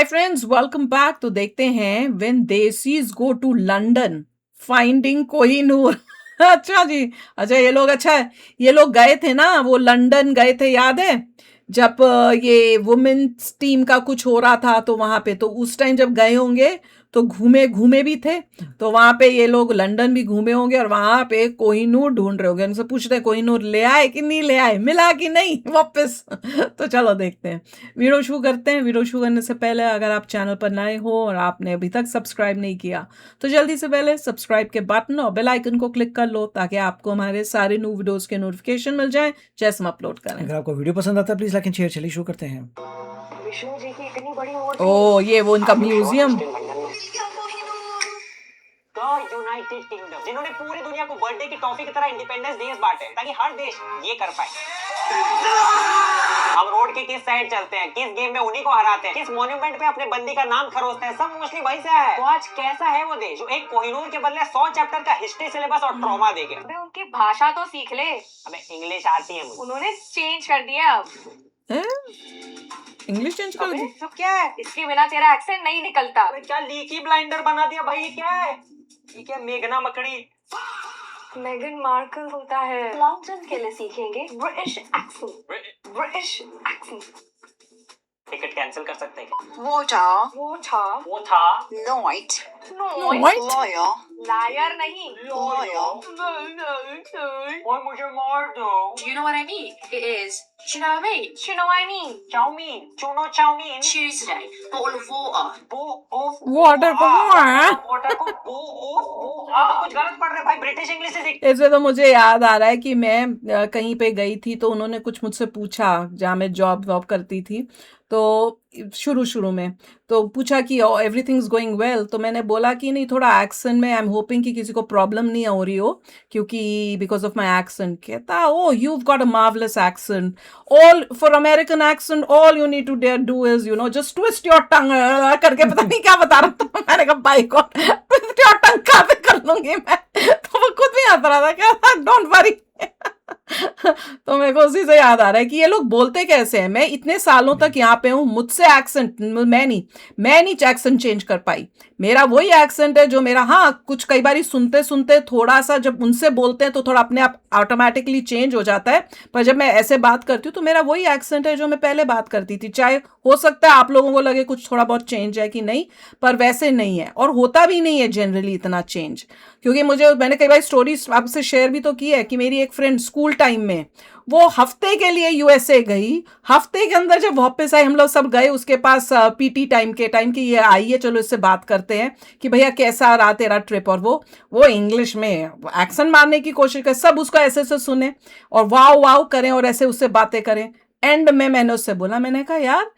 Hi friends, welcome back. तो देखते हैं when desis go to London finding Kohinoor. अच्छा जी। अच्छा, ये लोग गए थे ना, वो लंदन गए थे, याद है जब ये वुमेन्स टीम का कुछ हो रहा था, तो वहां पे तो उस टाइम जब गए होंगे तो घूमे घूमे भी थे। तो वहां पे ये लोग लंदन भी घूमे होंगे और वहां पे कोहिनूर ढूंढ रहे होंगे। उनसे पूछते हैं कोहिनूर ले आए कि नहीं ले आए, मिला कि नहीं वापस। तो चलो देखते हैं, वीडियो शुरू करते हैं। वीडियो शुरू करने से पहले अगर आप चैनल पर नए हो और आपने अभी तक सब्सक्राइब नहीं किया तो जल्दी से पहले सब्सक्राइब के बटन और बेल आइकन को क्लिक कर लो, ताकि आपको हमारे सारे न्यू वीडियोस के नोटिफिकेशन मिल जाए जैसे हम अपलोड करें। अगर आपको वीडियो पसंद आता है प्लीज लाइक एंड शेयर। चलिए शुरू करते हैं। विष्णु जी की इतनी बड़ी उम्र थी। ओ, ये वो उनका म्यूजियम। यूनाइटेड किंगडम, जिन्होंने पूरी दुनिया को बर्थडे की टॉफी की तरह इंडिपेंडेंस डेज बांटे ताकि हर देश ये कर पाए। हम रोड के किस साइड चलते हैं, किस गेम में उन्हीं को हराते हैं, किस मॉन्यूमेंट पे अपने बंदी का नाम खरोचते हैं, सब मोस्टली वही से आया है। तो आज कैसा है वो देश जो एक कोहिनूर के बदले 100 चैप्टर का हिस्ट्री सिलेबस और ट्रॉमा दे गया। अबे उनकी भाषा तो सीख ले। अबे इंग्लिश आती है मुझे। उन्होंने चेंज कर दिया अब। इंग्लिश चेंज कर दी। तो क्या है इसके बिना तेरा एक्सेंट नहीं निकलता। अबे क्या लीकी ब्लाइंडर बना दिया भाई, ये क्या है? ये क्या मेघना मकड़ी? मेगन मार्कल होता है। लॉन्ग के लिए सीखेंगे British accent. British accent. Ticket cancel कर सकते हैं क्या? वो था नॉइट What? लायर नहीं। और मुझे मार दो। Do you know what I mean? It is. Do you know what I mean? You know what I mean? Chowmein, चूनो chowmein. Tuesday, bottle of water. Water को वाटर को कुछ गलत पढ़ रहे भाई, ब्रिटिश इंग्लिश से सीख। इससे तो मुझे याद आ रहा है कि मैं कहीं पे गई थी तो उन्होंने कुछ मुझसे पूछा, जहाँ मैं जॉब वॉब करती थी, तो शुरू में तो पूछा कि एवरीथिंग्स गोइंग वेल। तो मैंने बोला कि नहीं, थोड़ा एक्सेंट में आई एम होपिंग कि किसी को प्रॉब्लम नहीं हो रही हो, क्योंकि बिकॉज ऑफ माई एक्सेंट। कहता oh you got a marvellous accent, all for American accent all you need to do is you know just twist your tongue करके, पता नहीं क्या बता रहा था। मैंने कहा भाई को ट्विस्ट योर टंग कहाँ पे कर लूंगी मैं। तो वो खुद भी हंस रहा था, क्या डोंट वरी। तो मेरे को उसी से याद आ रहा है कि ये लोग बोलते कैसे हैं। मैं इतने सालों तक यहाँ पे हूँ, मुझसे एक्सेंट मैं नहीं एक्सेंट चेंज कर पाई। मेरा वही एक्सेंट है जो मेरा, हाँ कुछ कई बार सुनते सुनते थोड़ा सा जब उनसे बोलते हैं तो थोड़ा अपने आप ऑटोमेटिकली चेंज हो जाता है, पर जब मैं ऐसे बात करती हूँ तो मेरा वही एक्सेंट है जो मैं पहले बात करती थी। चाहे हो सकता है आप लोगों को लगे कुछ थोड़ा बहुत चेंज है कि नहीं, पर वैसे नहीं है और होता भी नहीं है जनरली इतना चेंज। क्योंकि मैंने कई बार स्टोरीज आपसे शेयर भी तो की है कि मेरी एक फ्रेंड स्कूल टाइम में वो हफ्ते के लिए यूएसए गई। हफ्ते के अंदर जब वापस आए, हम लोग सब गए उसके पास पीटी टाइम की ये आई है, चलो इससे बात करते हैं कि भैया कैसा रहा तेरा ट्रिप। और वो इंग्लिश में एक्सेंट मारने की कोशिश करे, सब उसको ऐसे सुने और वाव वाव करें और ऐसे उससे बातें करें। एंड में मैंने उससे बोला, मैंने कहा यार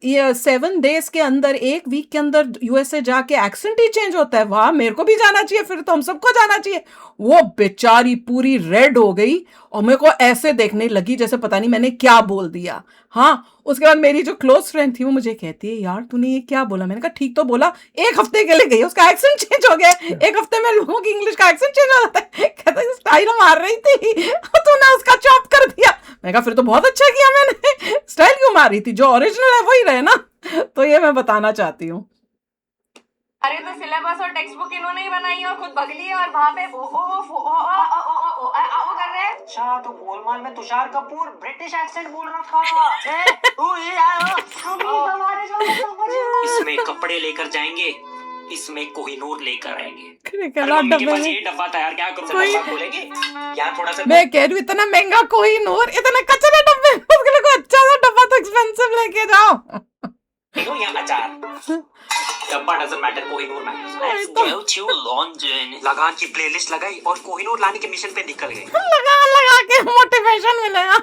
ये 7 डेज के अंदर, एक वीक के अंदर यूएसए जाके एक्सेंट ही चेंज होता है। वाह, मेरे को भी जाना चाहिए, फिर तो हम सबको जाना चाहिए। वो बेचारी पूरी रेड हो गई और मेरे को ऐसे देखने लगी जैसे पता नहीं मैंने क्या बोल दिया। हाँ, उसके बाद मेरी जो क्लोज फ्रेंड थी वो मुझे कहती है यार तूने ये क्या बोला। मैंने कहा ठीक तो बोला, एक हफ्ते के लिए गई उसका एक्सेंट चेंज हो गया। एक हफ्ते में लोगों की इंग्लिश का एक्सेंट चेंज हो जाता है। कहता है स्टाइल मार रही थी तूने उसका चॉप कर दिया। मैंने कहा फिर तो बहुत अच्छा किया मैंने, स्टाइल क्यों मार रही थी, जो ओरिजिनल है वही रहे ना। तो ये मैं बताना चाहती हूँ। अरे तो सिलेबस और टेक्स्ट बुक इन्होंने ही बनाई है और खुद बगली है और वहाँ पे वो कर रहे हैं। अच्छा, तो गोलमाल में तुषार कपूर ब्रिटिश एक्सेंट बोल रहा था। इसमें कपड़े लेकर जाएंगे, इसमें कोहिनूर लेकर आएंगे। के पास ये डब्बा तैयार, क्या करूं? डब्बा खोलेंगे यहाँ थोड़ा सा। मैं कह रही हूँ इतना महंगा कोहिनूर, इतने कचरे डब्बे, उसके लिए कोई अच्छा सा डब्बा तो एक्सपेंसिव लेके जाओ। देखो यहाँ अचार, डब्बा doesn't matter, Kohinoor matters. Let's go to London. Lagaan की प्लेलिस्ट लगाई और कोहिनूर लाने के मिशन पे निकल गए। लगा के मोटिवेशन मिलेगा।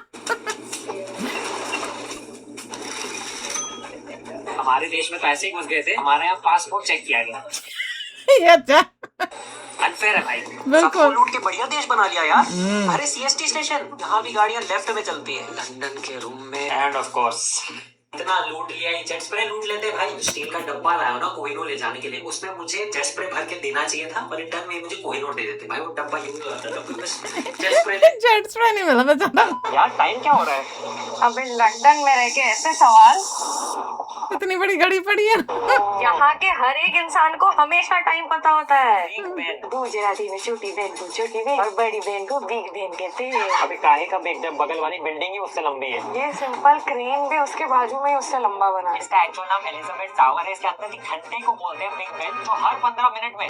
हमारे देश में तो ऐसे ही घुस गए थे, हमारे यहाँ पासपोर्ट चेक किया गया। ये अच्छा अनफेयर है भाई, बिल्कुल। सबको लूट के बढ़िया देश बना लिया यार। अरे सीएसटी स्टेशन, यहाँ भी गाड़ियाँ लेफ्ट में चलती है। लंदन के रूम में एंड ऑफ कोर्स इतना लूट लिया, जेट स्प्रे लूट लेते भाई। स्टील का डब्बा लाया ना कोहिनूर ले जाने के लिए, उसमें मुझे जेट स्प्रे भर के देना चाहिए था, पर रिटर्न में मुझे कोहिनूर दे देते भाई। वो डब्बा यूं जेट स्प्रे नहीं मिला बेचारा। यार टाइम क्या हो रहा है? अबे लंदन में रह के ऐसे सवाल। इतनी बड़ी घड़ी पड़ी है। यहाँ के हर एक इंसान को हमेशा टाइम पता होता है। गुजराती में छोटी बहन और बड़ी बहन को बिग बहन कहते हैं। अभी काहे का बिग, जब बगल वाली बिल्डिंग ही उससे लंबी है। ये सिंपल क्रेन भी उसके बाजू में ही उससे लंबा बना है। इसका एक्चुअल नाम एलिजाबेथ टावर है। इसके अंदर घंटे को बोलते हैं बिग बेन, तो हर 15 मिनट में।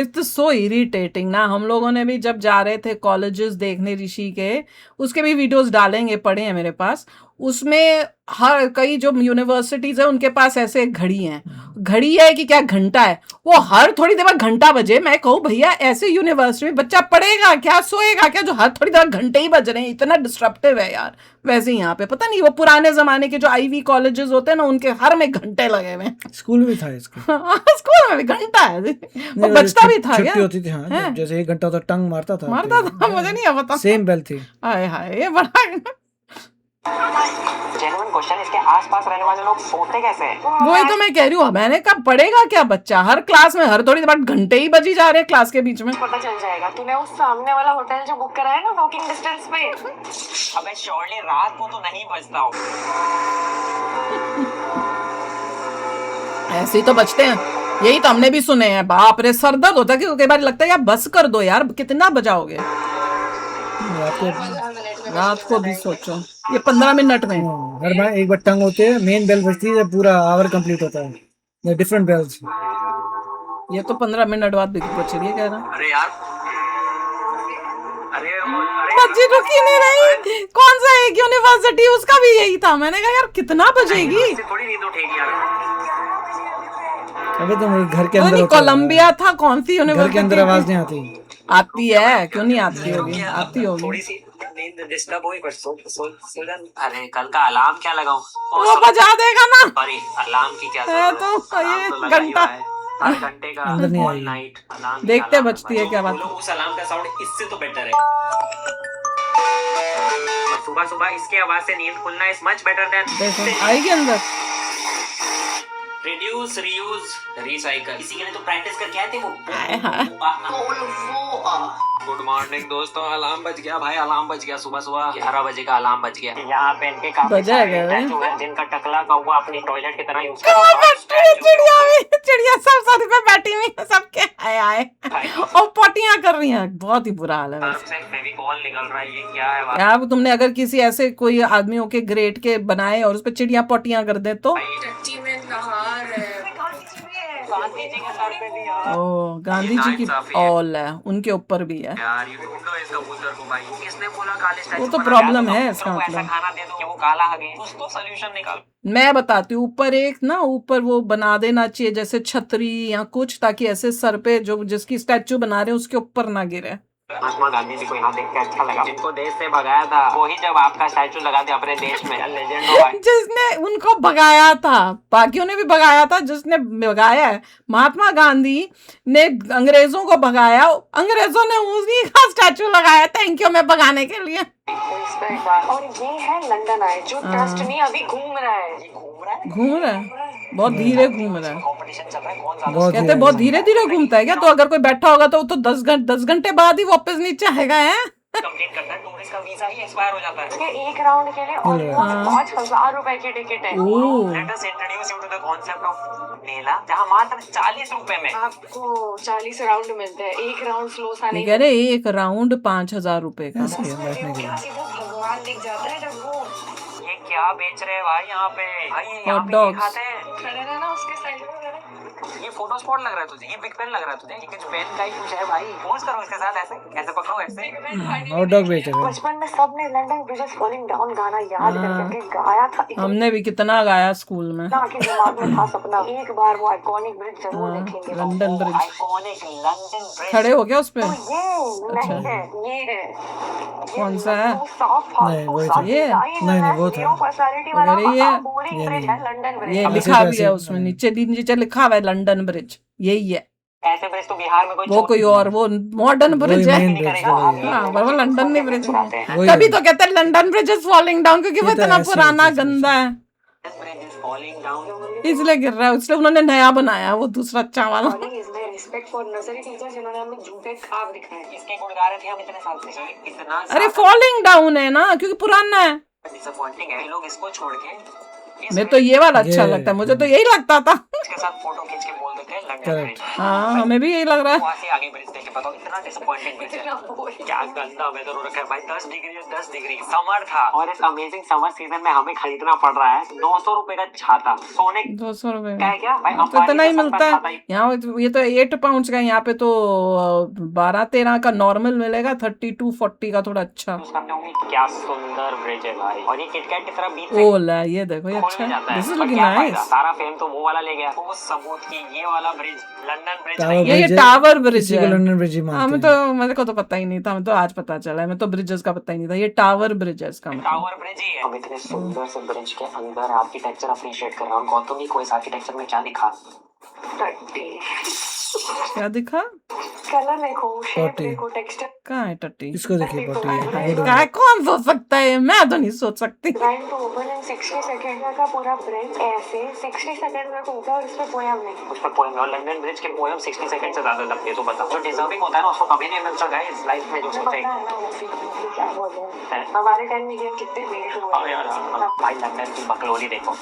इट्स सो इरिटेटिंग ना। हम लोगों ने भी जब जा रहे थे कॉलेजेस देखने ऋषि के, उसके भी वीडियोस डालेंगे, पड़े हैं मेरे पास। उसमें हर कई जो यूनिवर्सिटीज है उनके पास ऐसे घड़ी हैं। घड़ी है कि क्या घंटा है, वो हर थोड़ी देर बाद घंटा बजे। मैं कहूँ भैया ऐसे यूनिवर्सिटी में बच्चा पढ़ेगा क्या, सोएगा क्या, जो हर थोड़ी देर घंटे ही बज रहे हैं। इतना डिस्ट्रप्टिव है यार। वैसे ही यहाँ पे पता नहीं, वो पुराने जमाने के जो आईवी कॉलेजेस होते हैं ना, उनके हर में घंटे लगे हुए हैं। स्कूल में भी था इसके। स्कूल में भी घंटा है, वो बजता भी था क्या? छुट्टी होती थी, हाँ, हैं? जैसे 1 घंटा तो टंग मारता था। मुझे नहीं पता। सेम बेल थी। हाय हाय, ये बड़ा जेन्युइन क्वेश्चन, इसके आसपास रहने वाले लोग सोते कैसे हैं? वही तो मैं कह रही हूँ। मैंने कहा पढ़ेगा क्या बच्चा, हर क्लास में हर थोड़ी देर बाद घंटे ही बजी जा रहे हैं क्लास के बीच में। पता चल जाएगा। तूने उस सामने वाला होटल जो बुक करा है ना वॉकिंग डिस्टेंस पे, अबे श्योरली रात को तो नहीं बजता हो। ऐसे ही तो बचते हैं, यही तो हमने भी सुने हैं। बाप रे, सर दर्द होता है कि कई बार लगता है यार बस कर दो यार, कितना बजाओगे रात को भी सोचो। ये 15 मिनट में हर बार एक बार टंग होते है, मेन बेल बजती है, पूरा आवर कंप्लीट होता है। Different bells. ये तो 15 मिनट बाद भी बच रही है, कह रहा अरे यार, अरे बच्ची रुकी नहीं रही। कौन सा एक यूनिवर्सिटी, उसका भी यही था। मैंने कहा यार कितना बजेगी। इससे थोड़ी नींद उठेगी यार। अबे तो घर के पता अंदर नहीं होता है। कोलंबिया था, कौन सी घर के यूनिवर्सिटी अंदर आवाज नहीं आती। आती है, क्यों नहीं आती होगी, आती होगी। थोड़ी सी नींद डिस्टर्ब हुई, पर सो जा। अरे कल का अलार्म क्या लगाऊं? वो बजा देगा ना। सॉरी, अलार्म की क्या है जरूरत तो अलार्म ये तो लगा ही घंटा। हुआ है। हर घंटे का अंदर नहीं ऑल आएगी। Night alarm. देखते बजती है क्या बात। बोलो, उस अलार्म का साउंड इससे तो बेटर है। सुबह सुबह इसकी आवाज से नींद खुलना इज मच बेटर देन देखो आएगी अंदर। Reduce, reuse, recycle. इसी के लिए तो प्रैक्टिस करके आए थे वो। हाय हाय। गुड मॉर्निंग दोस्तों, अलार्म बज गया भाई, अलार्म बज गया। सुबह सुबह 11 बजे का अलार्म बज गया। यहाँ पे इनके काफी बजा सारे गया स्टैचू हैं, जिनका टकला कौवा अपनी टॉयलेट की तरह यूज चिड़िया भी, चिड़िया सब सर पे बैठी हुई है सबके। आए आए और पोटियां कर रही हैं। बहुत ही बुरा हाल है वैसे। फेविकॉल निकल रहा है, ये क्या है भाई? यार तुमने अगर किसी ऐसे कोई आदमियों के ग्रेड के बनाए और उस पर चिड़िया पोटियां कर दे तो। टट्टी में नहा रहे। गांधी जी के सर पे भी यार। ओ गांधी जी की ऑल है, उनके ऊपर भी है। यार ये ढूंढो इस कबूतर को भाई। किसने बोला काले स्टैचू वो तो बना? प्रॉब्लम यार, है तो इसका डॉक्टर को मतलब। ऐसा खाना दे दो कि वो काला हो गए, कुछ तो सोल्यूशन निकाल। मैं बताती हूँ, ऊपर एक ना, ऊपर वो बना देना चाहिए जैसे छतरी या कुछ, ताकि ऐसे सर पे जो जिसकी स्टैचू बना रहे हैं उसके ऊपर ना गिरे। महात्मा गांधी जी को यहाँ देख के अच्छा लगा। जिनको देश से भगाया था वही जब आपका स्टैचू लगा दे अपने देश में, लेजेंड हो भाई। जिसने उनको भगाया था, बाकियों ने भी भगाया था, जिसने भगाया है महात्मा गांधी ने अंग्रेजों को भगाया, अंग्रेजों ने उसी का स्टैचू लगाया। थैंक यू मैं भगाने के लिए। और ये है लंदन आए जो ट्रस्ट नहीं अभी घूम रहा है। घूम रहा है, बहुत धीरे घूम रहा है। कंपटीशन चल रहा है, कौन ज्यादा बहुत कहते हैं बहुत धीरे धीरे घूमता है क्या? तो अगर कोई बैठा होगा तो वो तो 10 घंटे बाद ही वापस नीचे आएगा। है कंप्लीट करता है। टूरिस्ट का वीजा ही एक्सपायर हो जाता है। ये एक राउंड के लिए ऑलमोस्ट 5,000 रुपए की टिकट है। Oh let us introduce you to the concept of mela, जहां मात्र 40 रुपए में आपको 40 राउंड मिलते हैं। एक राउंड स्लो सा ये नहीं। कह रहे एक राउंड 5,000 रुपए का। सीधा भगवान दिख जाता है जब वो ये क्या बेच रहे हैं भाई यहाँ पे? भाई ये यहाँ Hot पे ये dogs। खाते हैं। खड़े रहना उसके साइड में। ये फोटो स्पॉट लग रहा है तुझे, ये बिग पेन लग रहा है तुझे, ये कुछ पेन का ही कुछ है भाई। पोज करो इसके साथ, ऐसे ऐसे पकड़ो ऐसे। हॉट डॉग बेच रहे हैं। बचपन में सबने लंदन ब्रिजेस फॉलिंग डाउन गाना याद करके गाया था। हमने भी कितना गाया स्कूल में। इतना कि दिमाग में था सपना एक बार वो आइकॉनिक ब्रिज जरूर देखेंगे। London bridge. Iconic London bridge. खड़े हो गया उस पे? ये नहीं है, ये है। कौन सा है? नहीं, वही था। ये? नहीं, वो था। पर्सनालिटी वाला अगर ये बोरिंग ब्रिज है लंदन ब्रिज। ये ऐसे लिखा तो भी है ऐसे- उसमें, नीचे नीचे लिखा हुआ है लंदन ब्रिज। यही है। ऐसे ब्रिज तो बिहार में कोई वो कोई और वो मॉडर्न ब्रिज है। मेन ब्रिज वही है। हाँ पर वो लंदन नहीं ब्रिज है। वही तभी है। तो कहते हैं London bridge is falling down, क्योंकि वो ये तो इतना ऐसे पुराना ऐसे- गंदा है, ब्रिज इज फॉलिंग डाउन। इसलिए गिर रहा है। इसलिए उन्होंने नया बनाया वो दूसरा अच्छा वाला। रिस्पेक्ट फॉर नर्सरी टीचर जिन्होंने हमें झूठे ख्वाब दिखाए। इसके गुण गा रहे थे हम इतने साल से। इतना अरे फॉलिंग डाउन है ना, क्योंकि पुराना है। डिसअपॉइंटिंग है। लोग इसको छोड़ के मैं तो ये वाला अच्छा ये- लगता है, मुझे तो यही लगता था। इसके साथ फोटो खींच के बोल देते हैं लंदन Correct. ब्रिज। हाँ, हमें भी यही लग रहा है। वहाँ से आगे ब्रिज देखे, बताओ इतना डिसअपॉइंटिंग ब्रिज है। क्या गंदा वेदर हो रखा है भाई, 10 डिग्री है, 10 डिग्री समर था, और इस अमेजिंग समर सीजन में हमें खरीदना पड़ रहा है 200 रुपए का छाता। सोने 200 रुपए का है क्या भाई, तो अंबानी इतना ही का मिलता छाता है ही। यहाँ। ये तो 8 पाउंड का है, यहाँ पे तो 12-13 का नॉर्मल मिलेगा, 32-40 का थोड़ा अच्छा। उसका हमने उम्मीद, क्या सुंदर ब्रिज है भाई, और ये किटकैट की तरह बीच से ओ ला, ये देखो ये खोल अच्छा भी जाता है, है। दिस इज पर लुकिंग क्या फायदा, नाइस। सारा फेम तो वो वाला ले गया। वो सबूत की ये वाला ब्रिज लंदन ब्रिज टावर नहीं है। ये ब्रिज है, टावर ब्रिज किसी को है। लंदन ब्रिज ही हमें मानते तो, हैं। मेरे को तो पता ही नहीं था, हमें तो आज पता चला है, मैं तो ब्रिजेस का पता ही नहीं था, ये टावर ब्रिज है इसका मतलब। टावर ब्रिज ही है। हम इतने सुंदर से ब्रिज के अंदर आर्किटेक्चर अप्रिशिएट कर रहे हैं, और गौतमी को इस आर्किटेक्चर में क्या दिखा? क्या दिखा? कलर देखो, शेप टट्टी। देखो, टेक्सचर। कहाँ है टट्टी? इसको देखिए पट्टी क्या है, कौन सोच सकता है, मैं तो नहीं सोच सकती। Trying to open in 60 second का पूरा ब्रिज ऐसे 60 सेकंड में खुलता है, और इसमें पोयम नहीं। उस पर पोएम, और लंदन ब्रिज के पोएम 60 सेकंड से ज्यादा लंबे, तो बताओ जो डिजर्विंग होता है ना उसको कभी नहीं मिलता गाइस लाइफ में, जो मुझे सोचे। पता है ना वो फील क्या बोल रहे हैं। हमारे टाइम में ये कितने वेट हुए हाँ यार, हाँ, भाई लंदन की बकलोली देखो,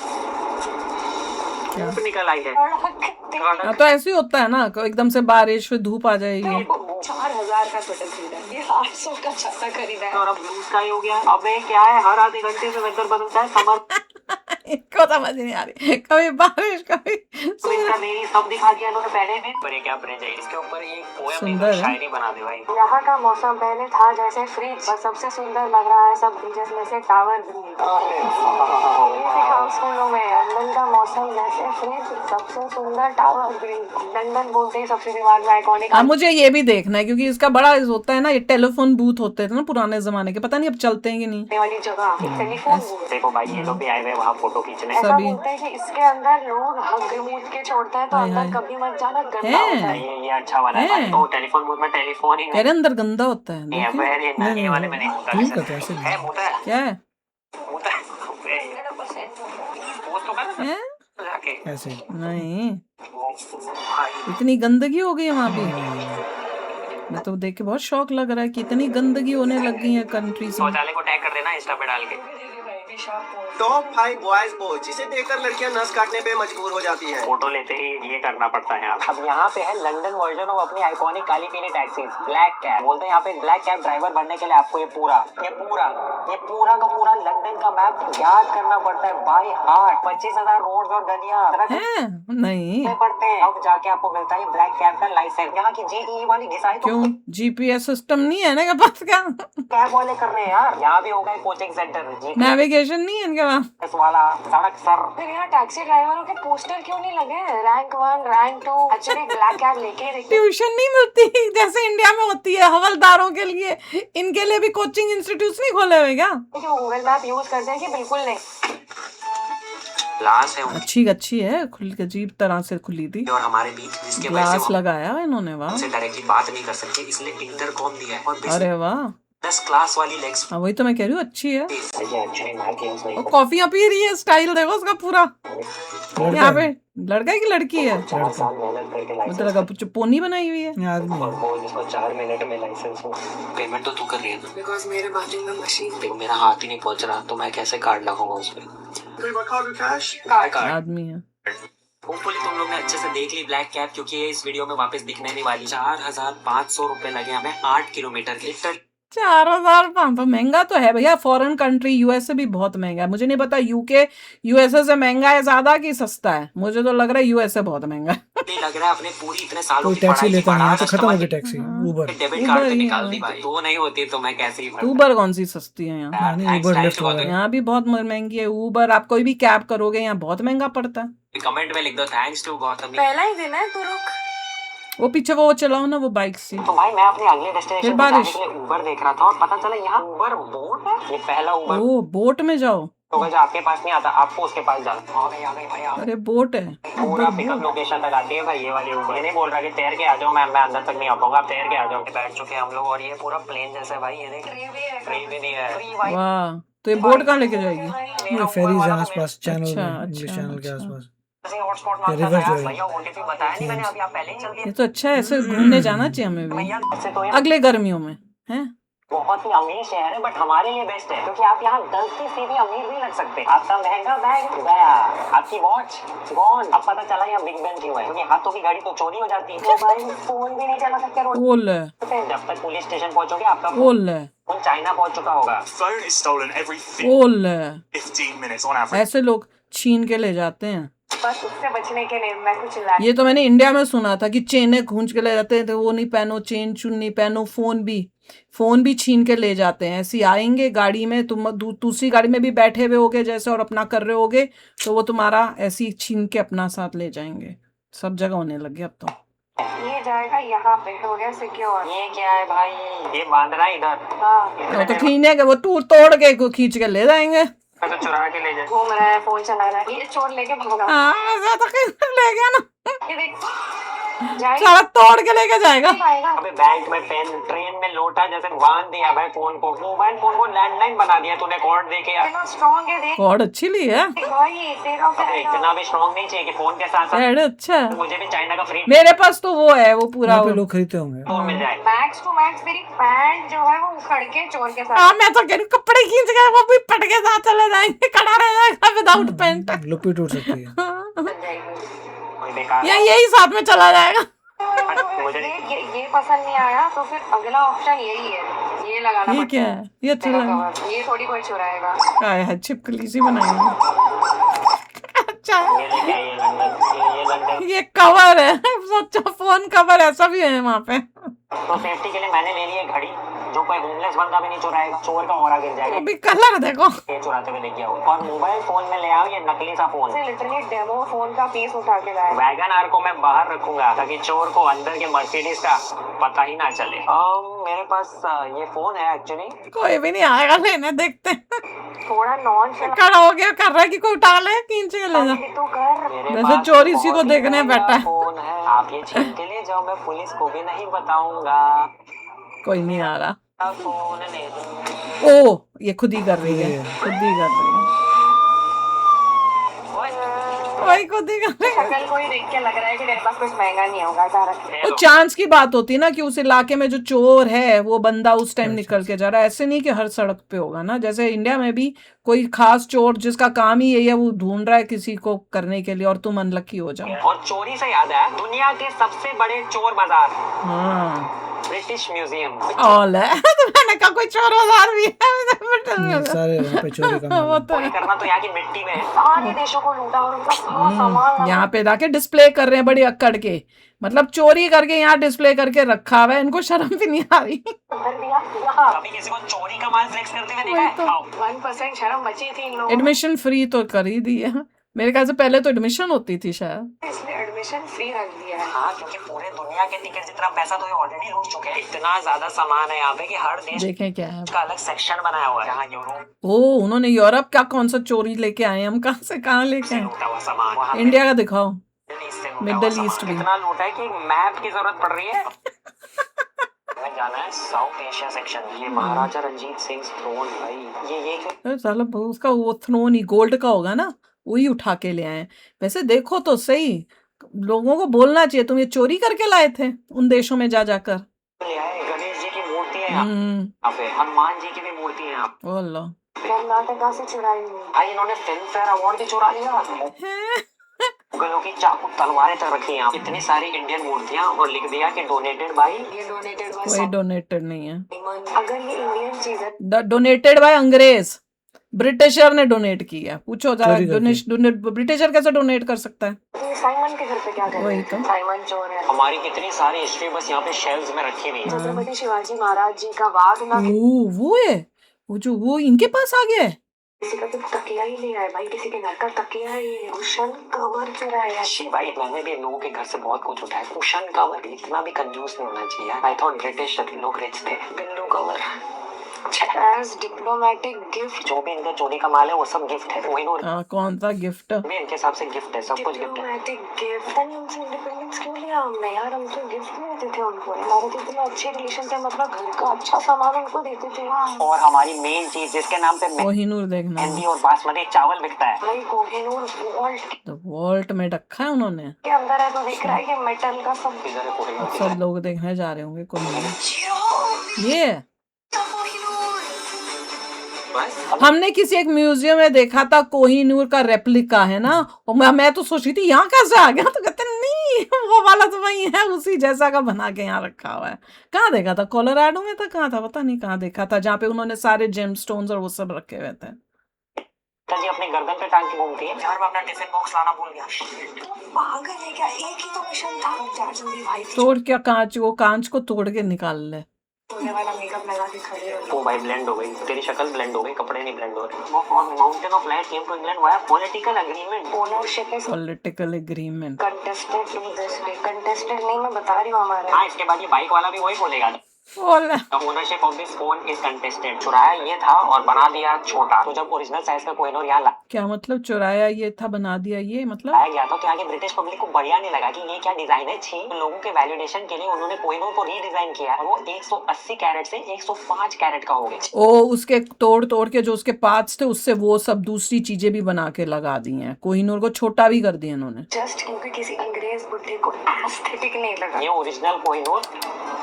धूप निकल आई है। हाँ, तो ऐसे ही होता है ना, एकदम से बारिश फिर धूप आ जाएगी। 4000 का स्वेटर खरीदा, ये 800 का छाता खरीदा है। और अब ब्लू स्काई हो गया। अब ये क्या है, हर आधे घंटे में वेदर बदलता है, समर इनको समझ नहीं आ रही, कभी बारिश कभी विंटर रेनी सब दिखा दिया इन्होंने पहले भी। पर ये क्या ब्रिज है, इसके ऊपर एक पोएम सुंदर है। शायरी बना दे भाई। यहाँ का मौसम पहले था जैसे फ्रिज, पर सबसे सुंदर लग रहा है सब ब्रिजेस में से टावर ब्रिज। स्कूलों में लंदन का मौसम जैसे फ्रिज, सबसे सुंदर टावर ब्रिज। लंदन बोलते ही सबसे दिमाग में आइकॉनिक। हाँ, मुझे ये भी देखना है, क्योंकि इसका बड़ा होता है ना, ये टेलीफोन बूथ होते थे ना पुराने जमाने के, पता नहीं अब चलते हैं कि नहीं। वाली जगह टेलीफोन बूथ। देखो भाई, ये लोग भी आए हुए वहाँ फोटो खींचने। ऐसा सभी। बोलते हैं कि इसके अंदर लोग हग मूद के छोड़ते हैं, तो हाय, अंदर हाय। कभी मत जाना, गंदा हैं? होता है। ये अच्छा वाला है भाई। हैं? तो टेलीफोन बूथ में टेलीफोन ही कह रहे अंदर गंदा होता है, नहीं है, देखिए। ये नहीं, ये वाले में नहीं होता। ठीक है, तो ऐसे है होता है, क्या है? होता है। पोस्ट तो कर हैं? जाके ऐसे ही। नहीं, भाई इतनी गंदगी हो गई है वहां भी। मैं तो देख के बहुत शौक लग रहा है कि इतनी गंदगी होने लग गई है कंट्रीज में। शौचालय को टैग कर देना इंस्टा पे डाल के। टॉप 5 बॉयज पोज जिसे देखकर लड़कियां नस काटने पे मजबूर हो जाती हैं। फोटो लेते ही ये करना पड़ता है। अब यहाँ पे है लंदन वर्जन ऑफ अपनी आइकॉनिक काली पीली टैक्सी ब्लैक कैब। बोलते हैं यहाँ पे ब्लैक कैब ड्राइवर बनने के लिए आपको ये पूरा का पूरा लंदन का मैप याद करना पड़ता है बाय हार्ट। 25,000 रोड्स और गलियां हैं? नहीं, पड़ते हैं, अब जाके आपको मिलता है ब्लैक कैब का लाइसेंस। यहाँ की जीई वाली घिसाई तो क्यों? जीपीएस सिस्टम नहीं है ना के पास क्या? कैब वाले कर रहे हैं यार। यहाँ भी होगा कोचिंग सेंटर, नेविगेशन नहीं है इनके पास। वाला सड़क सर। फिर यहाँ टैक्सी ड्राइवरों के पोस्टर क्यों नहीं लगे हैं? Rank 1, rank 2। Actually black cab लेके देखिए, ट्यूशन नहीं मिलती जैसे इंडिया में होती है हवलदारों के लिए, इनके लिए भी कोचिंग इंस्टीट्यूट नहीं खोले हुए क्या? गूगल मैप यूज करते हैं कि बिल्कुल नहीं। ग्लास है अच्छी है, खुल के अजीब तरह से खुली थी, और हमारे बीच जिसके वजह ग्लास से लगाया इन्होंने, वाह। उनसे डायरेक्टली बात नहीं कर सकते, इसलिए इंटरकॉम दिया है। और अरे वाह, बिजनेस क्लास वाली लेग्स हाँ वही तो मैं कह रही हूँ, अच्छी है। एक्चुअली मार्केटिंग नहीं और कॉफियाँ पी रही है, स्टाइल देखो उसका पूरा। लड़का यहाँ है। पे लड़का है कि लड़की है? 4 साल मेहनत करके मुझे लाइसेंस लगा कुछ पोनी बनाई हुई है। ये आदमी और है। वो जिसको 4 मिनट में लाइसेंस हो। पेमेंट तो तू कर रही है ना? बिकॉज मेरे बाथरूम में मशीन देखो मेरा हाथ ही नहीं पहुंच रहा, तो मैं कैसे कार्ड लगाऊंगा उस पे? कार्ड आदमी है। होपफुली तुम लोग ने अच्छे से देख ली ब्लैक कैब, क्योंकि ये इस वीडियो में वापस दिखने नहीं वाली। 4,500 रुपए लगे हमें 8 किलोमीटर के लिए। 4,500 महंगा तो है भैया। फॉरेन कंट्री यूएसए भी बहुत महंगा है। मुझे नहीं पता यूके यूएसए से महंगा है ज्यादा कि सस्ता है। मुझे तो लग रहा है यूएसए बहुत महंगा है। लग रहा है अपने पूरी इतने सालों कोई की टैक्सी पढ़ाई की लेता नहीं, यहाँ तो पढ़ा खत्म हो गई कस्टमर टैक्सी। उबर डेबिट कार्ड Uber पे ही निकाल है। दी भाई। तो नहीं होती तो मैं कैसे ही भरता। ऊबर कौन सी सस्ती है यहाँ? हाँ, नहीं, Uber Thanks लिफ्ट to वाला। यहाँ भी बहुत महंगी है ऊबर। आप कोई भी कैब करोगे यहाँ बहुत महंगा पड़ता है। कमेंट में लिख दो थैंक्स टू गौतमी। पहला ही दिन है, तू रुक। वो पीछे वो चलाओ ना, वो बाइक से। तो भाई मैं अपने अगले फिर डेस्टिनेशन पे बारिश। जाने के लिए उबर देख रहा था, और पता चला यहाँ उबर बोट है। ये पहला उबर ओ, बोट में जाओ। होगा जो आपके पास नहीं आता, आपको उसके पास जाना। आ गई भाई आ गई। अरे बोट है। पूरा पिकअप लोकेशन तक आती है भाई ये वाली उबर। ये नहीं बोल रहा कि तैर के आ जाओ, मैं अंदर तक नहीं आ पाऊंगा, आप तैर के आ जाओ। बैठ चुके हैं हम लोग, और ये पूरा प्लेन जैसा है भाई। ये देख ट्री भी नहीं है। वाह, तो ये बोट कहाँ लेके जाएगी? ये फेरीज है आसपास चैनल अच्छा, में, इंग्लिश अच्छा, चैनल के अच्छा। आसपास। हॉटस्पॉट ये रिवर जो है। भैया ओटीपी बताया नहीं मैंने, अभी आप पहले ही चल दिए ये तो अच्छा है, ऐसे घूमने जाना चाहिए हमें भी भैया। इससे तो अगले गर्मियों में, हैं? बहुत ही अमीर शहर है बट हमारे लिए बेस्ट है क्योंकि आप यहाँ गलती से भी अमीर नहीं लग सकते। आपका महंगा बैग गया, आपकी वॉच गॉन। अब पता चला यहाँ बिग बैंग क्यों है, क्योंकि हाथों की गाड़ी तो चोरी हो जाती है। मोबाइल फोन भी नहीं चला सकते रोड ओले पे। जब तक पुलिस स्टेशन पहुंचोगे आपका ओले फोन चाइना पहुंच चुका होगा। Phone is stolen every ओले 15 minutes on average. ऐसे लोग छीन के ले जाते हैं। बस उससे बचने के लिए मैं कुछ ला ये तो मैंने इंडिया में सुना था कि चेनें खूंच के ले जाते थे, वो नहीं पहनो, चेन चुन्नी पहनो, फोन भी छीन के ले जाते हैं। ऐसे आएंगे गाड़ी में, तुम दूसरी गाड़ी में भी बैठे हुए होगे जैसे और अपना कर रहे होगे, तो वो तुम्हारा ऐसी छीन के अपना साथ ले जाएंगे। सब जगह होने लगे अब तो। ये जाएगा यहाँ पे, हो गया सिक्योर। ये क्या है भाई, ये बांध रहा है इधर। हाँ वो तो खींचे के, वो टूट तोड़ के को खींच के ले जाएंगे। तो चुरा के ले जाए। घूम रहा है, फोन चला रहा है, ये चोर लेके भागा। हाँ ऐसा तो कहीं ले गया ना, ये देख जाएगा सारा तोड़ के लेके जाएगा। आएगा। अबे बैंक में पेन, ट्रेन में लोटा, जैसे बांध दिया भाई फोन को। मोबाइल फोन को लैंडलाइन बना दिया तूने कॉर्ड दे के यार। इतना स्ट्रॉन्ग है देख कॉर्ड अच्छी ली है, भाई, तेरा अबे इतना भी स्ट्रॉन्ग नहीं चाहिए कि फोन के साथ साथ कॉर्ड अच्छा है। मुझे भी चाइना का फ्री मेरे पास तो वो है, वो पूरा यहाँ पे लोग खरीदते होंगे। फोन मिल जाए। मैक्स टू मैक्स मेरी पैंट जो है वो उखड़ के चोर के साथ। हाँ मैं तो कह रही हूँ, कपड़े खींच के वो भी पट के साथ चले जाएंगे, खड़ा रह जाएगा विदाउट पैंट। लुप्पी टूट सकती है। बन जाएगी। कोई बेकार या यही साथ में चला जाएगा। मुझे ये पसंद नहीं आया तो फिर अगला ऑप्शन यही है, ये लगाना ये क्या है, ये अच्छा लगा। पड़ेगा। ये थोड़ी कोई चुराएगा। क्या है, छिपकली सी बनाई है। अच्छा है। ये लेके आइए लंदन, ये लंदन। ये कवर है, सोचो फोन कवर ऐसा भी है वहाँ पे। तो सेफ्टी के लिए मैंने ले ली है घड़ी, जो कोई होमलेस बंदा भी नहीं चुराएगा। चोर का ऑरा गिर जाएगा अभी कलर देखो, ये चुराते हुए दिख गया हो। और मोबाइल फोन में ले आओ ये नकली सा फोन। लिटरली डेमो फोन का पीस उठा के लाया। वैगन आर को मैं बाहर रखूंगा ताकि चोर को अंदर के मर्सिडीज का पता ही ना चले। मेरे पास ये फोन है एक्चुअली। कोई भी नहीं आएगा लेने, देखते हैं। थोड़ा नॉन खड़ा हो गया, कर रहा है कि कोई उठा ले, खींच के ले जा। तू कर। मेरे वैसे पास चोर इसी को बहुत ही देखने महंगा बैठा है। फोन है, आप ये छीन के ले जाओ, मैं पुलिस को भी नहीं बताऊंगा। कोई नहीं आ रहा। फोन ले लो। ओ ये खुद ही कर रही है, खुद ही कर रही है, वही खुद ही कर रही है। शक्ल को ही देख के लग रहा है कि तेरे पास कुछ महंगा नहीं होगा, जा रख। वो चांस की बात होती है ना कि उस इलाके में जो चोर है वो बंदा उस टाइम निकल के जा रहा है। ऐसे नहीं कि हर सड़क पे होगा ना, जैसे इंडिया में भी कोई खास चोर जिसका काम ही यही है, वो ढूंढ रहा है किसी को करने के लिए और तुम अनलकी हो जाओ। और चोरी से याद है, दुनिया के सबसे बड़े चोर बाजार हाँ ब्रिटिश म्यूजियम। ऑल है। तो मैंने कहा कोई चोर बाजार भी है। सारे यहाँ पे चोरी का वो मामला। तो चोरी करना तो यहाँ की मिट्टी में है। सारे देशों को लूटा और उनका सारा सामान यहाँ पे जाके डिस्प्ले कर रहे हैं बड़ी अक्कड़ के, मतलब चोरी करके यहाँ डिस्प्ले करके रखा हुआ है। इनको शर्म भी नहीं आ रही। भर दिया यहाँ। कभी किसी को चोरी का माल फ्लेक्स करते हुए देखा वही है? तो। आओ। 1% शर्म बची थी इन लोगों एडमिशन फ्री तो कर ही दी है मेरे ख्याल से, पहले तो एडमिशन होती थी शायद। ने, इसलिए एडमिशन फ्री रख दिया है। हाँ, क्योंकि पूरे दुनिया के टिकट जितना पैसा तो ये ऑलरेडी लूट चुके हैं। इतना ज्यादा सामान है यहाँ पे कि हर देश देखें क्या है। का अलग सेक्शन बनाया हुआ है। यहाँ यूरोप ओ उन्होंने यूरोप का कौन सा चोरी लेके आए हैं, हम कहाँ से कहाँ लेके से आए। लूटा हुआ सामान, वहाँ पे इंडिया का दिखाओ, मिडल ईस्ट से लूटा हुआ मिडल सामान। ईस्ट भी। इतना लूटा है कि मैप की जरूरत पड़ रही है। हमें जाना है साउथ एशिया सेक्शन। ये महाराजा रंजीत सिंह थ्रोन भाई, ये क्यों साला उसका वो थ्रोन ही गोल्ड का होगा ना, वही उठा के ले आए। वैसे देखो तो सही, लोगों को बोलना चाहिए तुम ये चोरी करके लाए थे उन देशों में जा जाकर। ले आए? गणेश जी की मूर्ति है यहाँ हम्म पे, हनुमान जी की भी मूर्ति है यहाँ पे। बोलो कर्नाटका से चुराई हुई। भाई इन्होंने फिल्म फेयर अवार्ड भी चुरा लिया। मुगलों की चाकू तलवारें तक रखी हैं। इतनी सारी इंडियन मूर्तियाँ और लिख दिया कि डोनेटेड बाई। ये डोनेटेड कोई डोनेटेड नहीं है, अगर ये इंडियन चीज है डोनेटेड बाय अंग्रेज, ब्रिटिशर ने डोनेट की है। पूछो जरा, चोरी करके। ब्रिटिशर कैसे डोनेट कर सकता है। तो ये साइमन के घर पे क्या कर वही रहे तो। हैं? साइमन चोर है। हमारी कितनी सारी हिस्ट्री बस यहाँ पे शेल्व्स में रखी हुई है। छत्रपति शिवाजी महाराज जी का वाघ ना वो है, वो जो वो इनके पास आ गया है। किसी का तो तकिया ही ले आए भाई, किसी के घर का तकिया है ये, कुशन कवर चुराया। शी भाई, मैंने भी लोगों के घर से बहुत कुछ उठाया। कुशन कवर इतना भी कंजूस नहीं होना चाहिए। आई थॉट ब्रिटिश लोग रिच थे। पिल्लू कवर एज डिप्लोमेटिक गिफ्ट। जो भी इनका चोरी का माल है वो सब गिफ्ट है। वही कौन सा गिफ्ट। भी इनके हिसाब से गिफ्ट है, सब कुछ गिफ्ट है। Diplomatic gift. उनसे इंडिपेंडेंस क्यों लिया हमने यार? हम तो गिफ्ट नहीं देते थे उनको। हमारे तो इतने अच्छे रिलेशन थे, मतलब घर का अच्छा सामान उनको देते थे। और हमारी मेन चीज जिसके नाम पे कोहिनूर देखना है, मेहंदी और बासमती चावल बिकता है। भाई कोहिनूर वॉल्ट तो वॉल्ट में रखा है उन्होंने। के अंदर है तो दिख रहा है कि मेटल का सब। इधर है कोहिनूर। सब लोग देखने जा रहे होंगे कोहिनूर। ये बस हमने किसी एक म्यूजियम में देखा था कोहिनूर का रेप्लिका है ना, और मैं तो सोच रही थी यहाँ कैसे आ गया, तो कहते नहीं वो वाला तो वही है, उसी जैसा का बना के यहाँ रखा हुआ है। कहाँ देखा था, कोलोराडो में था, कहाँ था पता नहीं कहाँ देखा था, जहाँ पे उन्होंने सारे जेमस्टोन्स और वो सब रखे हुए थे। जी अपने गर्दन पे टांग के घूमती है। यार मैं अपना टिफिन बॉक्स लाना भूल गया। पागल है क्या, एक ही तो मिशन था। जा जल्दी भाई, तोड़ क्या कांच, वो कांच को तोड़ के निकाल ले। सोने वाला मेकअप लगा के खड़े हो। ओ भाई ब्लेंड हो गई तेरी शक्ल, ब्लेंड हो गई, कपड़े नहीं ब्लेंड हो रहे। Mountain of light came to England via political agreement. Ownership is political agreement. Contested in this way. Contested नहीं, मैं बता रही हूँ हमारे। हाँ इसके बाद ये बाइक वाला भी वही बोलेगा। बोला ownership of this phone is contested. चुराया ये था और बना दिया छोटा। तो जब ओरिजिनल साइज का कोहिनूर यहाँ क्या मतलब, चुराया ये था बना दिया ये मतलब? लाया गया था तो आगे ब्रिटिश पब्लिक को बढ़िया नहीं लगा कि ये क्या डिजाइन है, छी। तो लोगों के वैलिडेशन के लिए उन्होंने कोहिनूर को रीडिजाइन किया और वो 180 कैरेट से 105 कैरेट का हो गया। ओ उसके तोड़ तोड़ के जो उसके पार्ट्स थे उससे वो सब दूसरी चीजें भी बना के लगा दी हैं, कोहिनूर को छोटा भी कर दिया इन्होंने। जस्ट क्योंकि किसी अंग्रेज बुड्ढे को एस्थेटिक नहीं लगा। ये ओरिजिनल कोहिनूर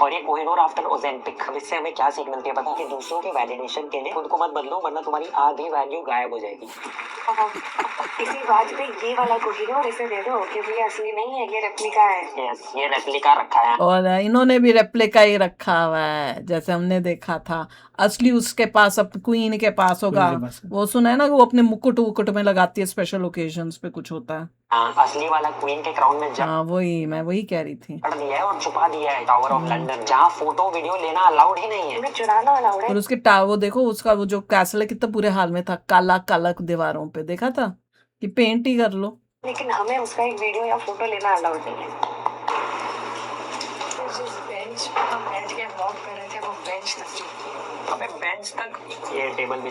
और ये कोहिनूर आफ्टर ओजेंटिक। अब इससे हमें क्या सीख मिलती है पता है? कि दूसरों के वैलिडेशन के लिए खुद को मत बदलो वरना तुम्हारी आधी वैल्यू गायब हो जाएगी। इसी बात पे ये वाला कोहिनूर इसे दे दो क्योंकि ये असली नहीं है, ये रेप्लिका है। यस ये रेप्लिका रखा है। और इन्होंने भी रेप्लिका ही रखा हुआ है जैसे हमने देखा था। असली उसके पास, अब क्वीन के पास होगा। Queen के पास है। वो सुना है ना कि वो अपने मुकुट वुकुट में लगाती है, स्पेशल ओकेजन्स पे कुछ होता है। हाँ, असली वाला क्वीन के क्राउन में जड़ हाँ वही मैं वही कह रही थी। दिया है और छुपा दिया है टावर ऑफ लंदन, जहाँ फोटो वीडियो लेना अलाउड ही नहीं है। तुम्हें चुराना अलाउड है। और उसके वो देखो उसका वो जो कैसल है कितना बुरे हाल में था, काला काला दीवारों पे देखा था कि पेंट ही कर लो। लेकिन हमें उसका एक वीडियो या फोटो लेना अलाउड नहीं है। जिस बेंच पे हम बैठ के वॉक कर रहे थे वो बेंच तक अबे बेंच तक ये टेबल भी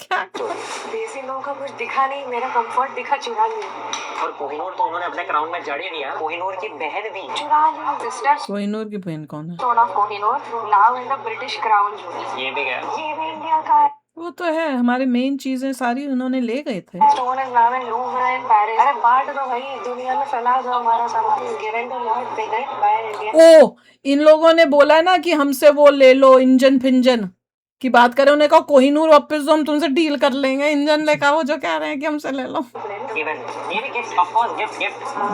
क्या देसी लोगों का कुछ दिखा नहीं, मेरा कंफर्ट दिखा, चुरा लिया। और कोहिनूर तो उन्होंने अपने क्राउन में जड़ ही दिया। कोहिनूर की बहन भी चुरा लिया। सिस्टर कोहिनूर की बहन कौन है? सोना Kohinoor now in the British crown. ये भी गया। ये भी इंडिया का है। वो तो है, हमारे मेन चीजें सारी उन्होंने ले गए थे। Stone is now in Louvre in Paris. अरे बांट दो भाई, दुनिया में फैला दो हमारा सामान। गिवन टू लॉर्ड बिगेट बाय इंडिया। ओ इन लोगों ने बोला ना कि हमसे वो ले लो, इंजन फिंजन की बात करें, उन्हें कहा कोहिनूर वापस दो, हम तुमसे डील कर लेंगे। इंजन ने कहा वो जो कह रहे हैं कि हमसे ले लो। इवन ये भी gift, of course gift.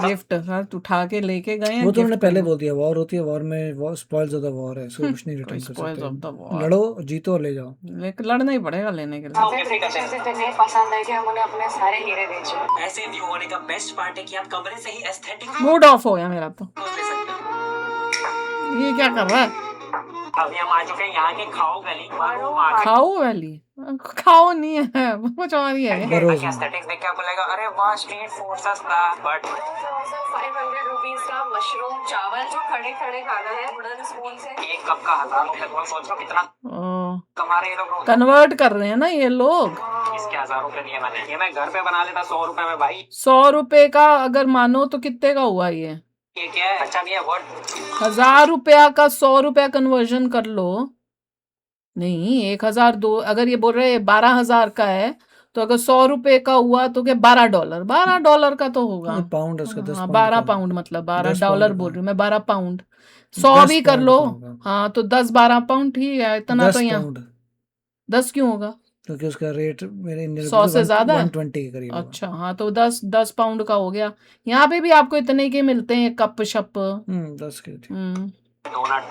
Gift sir उठा के लेके गए हैं। वो तो हमने gift पहले बोल दिया, वॉर होती है, वॉर में वो स्पॉइल्स ऑफ द वॉर है, सो कुछ नहीं रिटर्न कर spoils of the war। सकते। लड़ो, जीतो और ले जाओ। लेकिन लड़ना ही पड़ेगा लेने के लिए। हमें ब्रिटिशर्स से इतने पसंद है कि हम उन्हें अपने सारे हीरे बेचे। ऐसे व्यू होने का बेस्ट पार्ट है कि आप कमरे से ही एस्थेटिक मूड ऑफ हो गया मेरा तो। ले सकते हो। ये क्या कर रहा है? अभी हम आ चुके हैं यहाँ के खाओ गली। मारो मार खाओ वैली? खाओ नहीं है, कुछ और ही है। बरोज में। एस्थेटिक्स देख के आपको लगेगा अरे वाह स्ट्रीट फूड सस्ता, बट 500 रुपीज का मशरूम चावल जो खड़े खड़े खाना है वुडन स्पून से। एक कप का 1000 रुपए। तुम सोच लो कितना कमा रहे हैं ये लोग। कन्वर्ट कर रहे हैं ना ये लोग। इसके 1000 रुपए दिए मैंने, ये मैं घर पे बना लेता 100 रुपए में भाई। 100 रुपए का अगर मानो तो कितने का हुआ ये? ये क्या है? अच्छा भी है वर्ड। 1000 रुपया का 100 रुपया कन्वर्जन कर लो। नहीं 1000 दो, अगर ये बोल रहे 12,000 का है तो अगर 100 रुपए का हुआ तो क्या $12? $12 का तो होगा। पाउंड उसका 10 हाँ पाउंड 12 का। पाउंड मतलब 12 10 डॉलर पाउंड बोल का। रही हूँ मैं, 12 पाउंड। 100 10 भी कर पाउंड लो। का होगा। हाँ तो 10-12 पाउंड ठीक है, इतना 10 तो यहाँ पाउंड 10 क्यों होगा? क्योंकि उसका रेट मेरे इंडियन 100 से ज्यादा है? 120 के करीब होगा। अच्छा हाँ तो 10 पाउंड का हो गया। यहाँ पे भी आपको इतने के मिलते हैं कप शप। 10 के थे। डोनट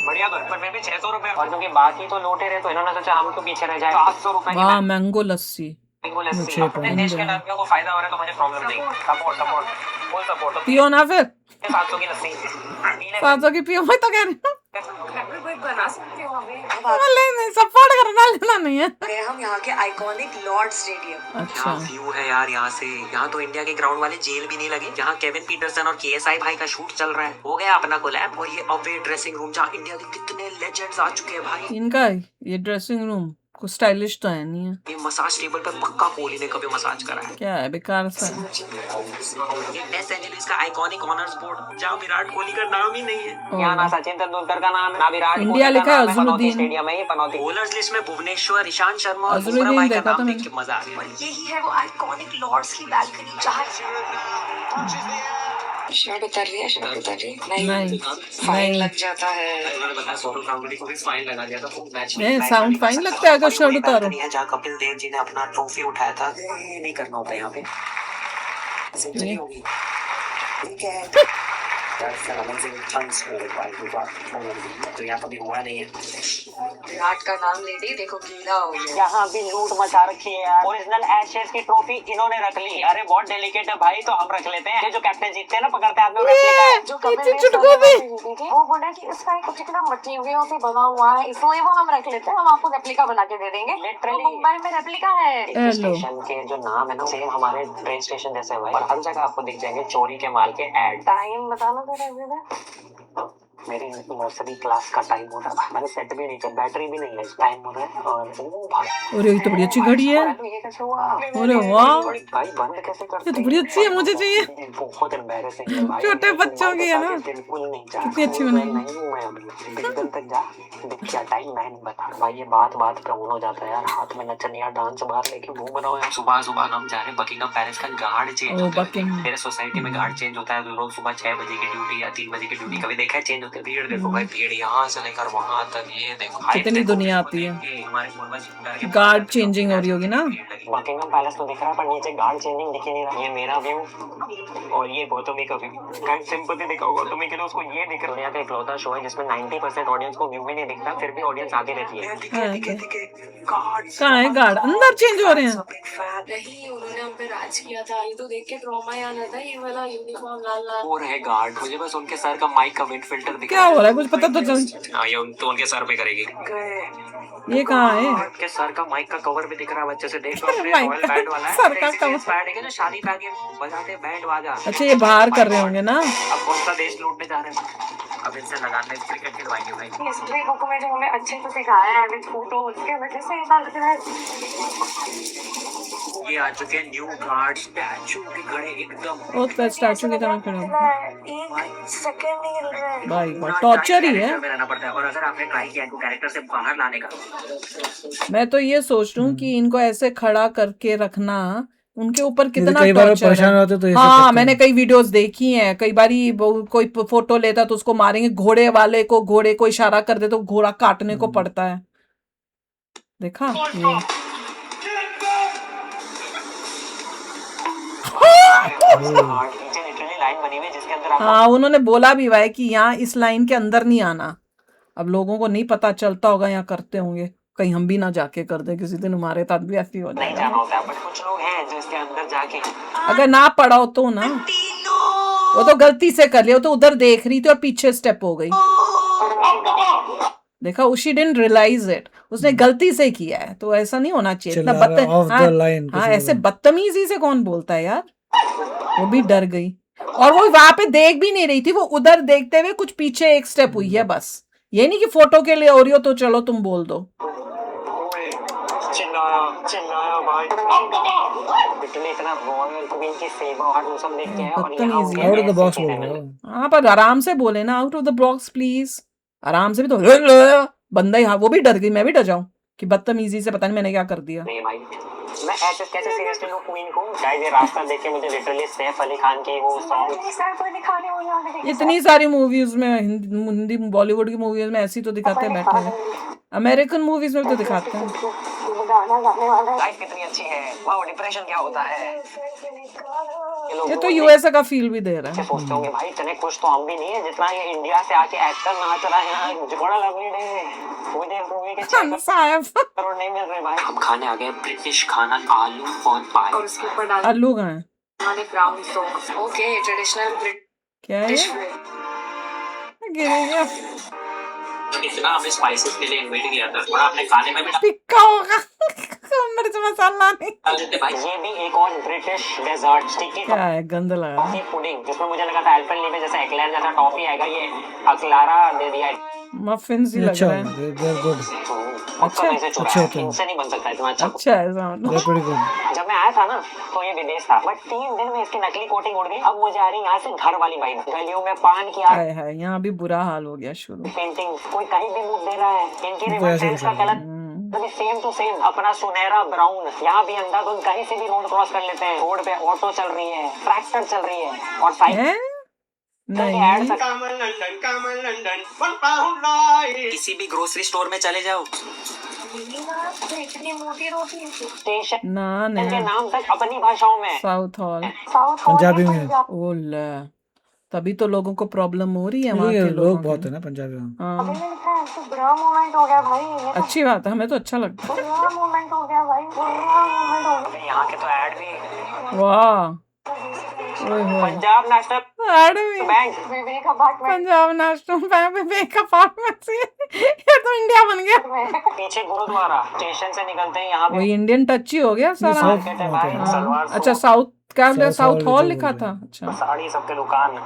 बढ़िया दो, पर मैं भी 600 रुपए। और क्योंकि बाकी तो लौटे रहे तो इन्होंने सोचा हम क्यों पीछे रह जाए। 700 रुपए की वाह मैंगो लस्सी। मैंगो लस्सी। छह अपने देश के लड़कियों को फायदा हो रहा है तो मुझे प्रॉब्लम नहीं। Support support full support. पियो ना फिर 700 की लस्सी 500 की पियो, मैं तो कह रही हूँ। घर में कोई बना सकते हो हमें। नहीं सपोर्ट करना लेना नहीं है। गए हम यहाँ के आइकॉनिक लॉर्ड स्टेडियम। अच्छा क्या व्यू है यार यहाँ से। यहाँ तो इंडिया के ग्राउंड वाले जेल भी नहीं लगे, जहाँ केविन पीटरसन और KSI भाई का शूट चल रहा है। हो गया अपना कोलैब। और ये अवे ड्रेसिंग रूम जहाँ इंडिया के कितने लेजेंड्स आ चुके हैं भाई। इनका ये ड्रेसिंग रूम कुछ स्टाइलिश तो है नहीं है। ये मसाज टेबल पे पक्का कोहली ने कभी मसाज करा है। क्या है बेकार सा है। ये लॉस एंजेलिस का आइकॉनिक ऑनर्स बोर्ड जहाँ विराट कोहली का नाम ही नहीं है। ओह। यहाँ ना सचिन तेंदुलकर का नाम है ना विराट इंडिया कोहली लिखा है का नाम है। पनौती अजहरुद्दीन। स्टेडियम है ये पनौती। बॉलर्स लिस्ट में भुवनेश्वर, ईशांत शर्मा और अजहरुद्दीन बुमराह भाई का देखा नाम था देख मैंने। के मजा आ गया। यही है वो आइकॉनिक लॉर्ड्स की बालकनी जहाँ शर्ट उतर रही है, शर्ट उतर रही है। नहीं फाइन नहीं लग जाता है। मैंने बताया सोनू गांगुली को भी फाइन लगा दिया था, वो मैच नहीं साउंड फाइन लगता है अगर शर्ट उतारो। है जहाँ कपिल देव जी ने अपना ट्रॉफी उठाया था, ये नहीं करना होता यहाँ पे। सेंचुरी होगी ठीक है। तो यहाँ कभी हुआ नहीं है। विराट का नाम ले ली, देखो गीला हो गया। यहाँ भी लूट मचा रखी है यार। ओरिजिनल एशेस की ट्रॉफी इन्होंने रख ली। अरे बहुत डेलिकेट है भाई, तो हम रख लेते हैं। ये जो कैप्टन जीतते हैं ना, पकड़ते हैं हाथ में रेप्लिका। जो कपिल देव थी, वो बोला कि इसका एक पर्टिकुलर मटेरियल से बना हुआ है, इसलिए वो हम रख लेते हैं, हम आपको रेप्लिका बना के दे देंगे। Literally। तो मुंबई में रेप्लिका है। हेलो स्टेशन के जो नाम है ना, सेम हमारे ट्रेन स्टेशन जैसे हुए, और हर जगह आपको दिख जाएंगे चोरी के माल के ऐड। टाइम बताना जरा। मेरी नर्सरी क्लास का टाइम हो रहा है, मैंने सेट भी नहीं किया, बैटरी भी नहीं है, टाइम हो रहा है। और अरे ये तो बड़ी अच्छी घड़ी है। ये कैसे हुआ? अरे वाह भाई बंद कैसे करते ये तो बड़ी अच्छी है, मुझे चाहिए। हैं? बहुत एम्बैरेसिंग है भाई। छोटे बच्चों की है ना, बिल्कुल नहीं चाहता। कितनी अच्छी बनाई। नहीं हूँ मैं अभी, बिल्कुल तक जा देख क्या टाइम मैं नहीं बता भाई। ये बात पे ऑन हो जाता है यार, हाथ में नचनिया डांस बाहर लेके घूम रहा हूँ। सुबह सुबह हम जा रहे हैं बकिंगम पैलेस का गार्ड चेंज ओ होता है। बकिंग मेरे सोसाइटी में गार्ड चेंज होता है, तो रोज सुबह 6 बजे की ड्यूटी या 3 बजे की ड्यूटी, कभी देखा है चेंज होते। भीड़ देखो भाई, भीड़ यहाँ से लेकर वहाँ तक, ये देखो कितनी दुनिया आती है। हमारे पूर्वज गार्ड चेंजिंग हो रही होगी ना। बकिंगम पैलेस तो दिख रहा है, पर नीचे गार्ड चेंजिंग दिख ही नहीं रहा। ये मेरा व्यू और ये गौतमी का व्यू। गाइस सिंपैथी दिखाओ गौतमी के लिए, उसको ये दिख रहा है। दुनिया का इकलौता शो है जिसमें 90% ऑडियंस को व्यू भी नहीं दिखता, फिर भी ऑडियंस आती रहती है। कहाँ है गार्ड? अंदर चेंज हो रहे हैं। नहीं, उन्होंने हम पे राज किया था। ये तो देख के ट्रॉमा याद आता है, ये वाला यूनिफॉर्म लाल लाल। वो रहे गार्ड, मुझे बस उनके सर का माइक का विंड फिल्टर दिख क्या हो रहा है कुछ पता तो चल। हाँ, ये तो उनके सर पे करेगी। ये कहाँ है? उनके सर का माइक का कवर भी दिख रहा है बच्चे से, देख अरे माइक का बैंड वाला है। सर का कवर। बैंड है जो शादी पे आके बजाते हैं बैंड बाजा। अच्छा ये बाहर कर रहे होंगे ना। अब कौन सा देश लूटने जा रहे हैं? अब इनसे लगाने क्रिकेट खिलवाएंगे भाई। हिस्ट्री बुक में जो हमें अच्छे से सिखाया है विद फोटो, उसके वजह से ऐसा लग रहा है। ये आ चुके हैं न्यू गार्ड स्टैचू के खड़े एकदम। ओ तो स्टैचू की तरह खड़े हो। एक सेकंड नहीं हिल रहा है। भाई बहुत टॉर्चर ही है। में रहना पड़ता है, और अगर आपने ट्राई किया इनको कैरेक्टर से बाहर लाने का, मैं तो ये सोच रही हूँ कि इनको ऐसे खड़ा करके रखना, उनके ऊपर कितना कई बार टॉर्चर परेशान है। होते तो ये सब हाँ करते मैंने हैं। कई वीडियोस देखी हैं। कई बारी कोई फोटो लेता तो उसको मारेंगे, घोड़े वाले को घोड़े को इशारा कर दे तो घोड़ा काटने को पड़ता है। देखा ये नीचे लिटरली लाइन बनी हुई है जिसके अंदर आप हाँ उन्होंने बोला भी हुआ है कि यहाँ इस लाइन के अंदर नहीं आना। अब लोगों को नहीं पता चलता होगा, यहाँ करते होंगे, कहीं हम भी ना जाके कर दे किसी दिन, हमारे साथ भी ऐसी हो नहीं जाएगा। जाना होता है, बट कुछ लोग हैं जो इसके अंदर जाके अगर ना पड़ा हो तो ना, वो तो गलती से कर लिया, वो तो उधर देख रही थी और पीछे स्टेप हो गई। देखा शी डिडंट रियलाइज इट, उसने गलती से किया है। तो ऐसा नहीं होना चाहिए इतना चिल्ला रहा off the line हाँ किसी ऐसे को। बदतमीजी से कौन बोलता है यार। वो भी डर गई और वो वहां पे देख भी नहीं रही थी, वो उधर देखते हुए कुछ पीछे एक स्टेप हुई है बस। ये नहीं कि फोटो के लिए हो रही हो तो चलो तुम बोल दो। चिल्लाया भाई, इतने इतना रॉयल क्वीन की सेवा और वो सब देखते हैं, और यहाँ बदतमीजी उन्हें आउट ऑफ द ऐसी बॉक्स चीजें बोल रहा मिली। हूँ। हाँ पर आराम से बोले ना, out of the box please. आराम से भी तो बंदा ही, हाँ वो भी डर गई, मैं भी डर जाऊं कि बदतमीजी से पता नहीं मैंने क्या कर दिया। नहीं भाई, मैं ऐसे कैसे सीरियसली लूं क्वीन को? गाइस ये रास्ता देख के मुझे लिटरली सैफ अली खान की वो सॉन्ग, इतनी सारी मूवीज में, हिंदी बॉलीवुड की मूवीज में ऐसी तो दिखाते हैं बैठे हैं, अमेरिकन मूवीज में तो दिखाते हैं। गाना गाने वाला है। लाइफ कितनी अच्छी है, वाओ डिप्रेशन क्या होता है। ये तो यूएसए का फील भी दे रहा है। सोचते होंगे भाई इतने खुश तो हम भी नहीं है जितना ये इंडिया से आके एक्टर नाच रहा है यहाँ। जोड़ा लवली डे, मुझे मूवी के 6 साहब करोड़ नहीं मिल रहे भाई। हम खाने आ गए ब्रिटिश खाना, आलू और पाई। और उसके ऊपर डाल आलू कहाँ है? उन्होंने ब्राउन सॉस। ओके ट्रेडिशनल क्या है ब्रिटिश ये? गिरेगा इतना हमें स्पाइसेस के लिए इन्वाइट किया था, और आपने खाने में भी टिक्का होगा मिर्च मसाला नहीं। डाल देते भाई। ये भी एक और ब्रिटिश डेजर्ट स्टिकी क्या है? गंद लगा टॉफी पुडिंग, जिसमें मुझे लगा था एल्पेनलीबे जैसा एक्लेयर जैसा टॉफी आएगा, ये अक्लारा दे दिया है। मफिन्स ही लग अच्छा रहा है। they're good, अच्छा अच्छे होते हैं। इनसे नहीं बन सकता इतना अच्छा। अच्छा है मतलब। they're pretty good। जब मैं आया था ना तो ये विदेश था, बट 3 दिन में इसकी नकली कोटिंग उड़ गई। अब मुझे आ रही यहाँ से घर वाली वाइब, गलियों में पान की आग, हाय हाय यहाँ भी बुरा हाल हो गया शुरू। पेंटिंग, कोई कहीं भी मुंह दे रहा है। इनकी तो रिवर ऐसे सेंस का दिखा कलर भी सेम टू सेम, अपना सुनहरा ब्राउन। यहाँ भी अंधाधुंध कहीं से भी रोड क्रॉस कर लेते हैं। रोड पे ऑटो चल रही है, ट्रैक्टर चल रही है, और साइड हैं? नहीं किसी भी ग्रोसरी स्टोर में चले जाओ, इतनी मोटी रोटी स्टेशन ना के नहीं नाम तक अपनी भाषाओं में साउथ हॉल साउथ पंजाबी में। ओला तभी तो लोगों को प्रॉब्लम हो रही है वहाँ ये के लोग लोगों बहुत को। है ना पंजाबी में। हाँ तो बुरा मोमेंट हो गया भाई, ये तो अच्छी बात है, हमें तो अच्छा लगता बुरा मोमेंट हो गया भाई, बुरा मोमेंट हो गया। यहाँ के तो ऐड भी है। वाह ओए होए पंजाब नेशनल ऐड भी बैंक, विवेक अपार्टमेंट पंजाब नेशनल बैंक में बैंक अपार्टमेंट से ये तो इंडिया बन गया। पीछे गुरुद्वारा, स्टेशन से निकलते हैं यहाँ पे वही इंडियन टच ही हो गया सारा। साउथ मार्केट है भाई, हाँ। सलवार सूट, अच्छा साउथ क्या बोलते हैं, साउथ साउथ हॉल हॉल जो लिखा बोलते था। हैं। अच्छा साड़ी सबके दुकान।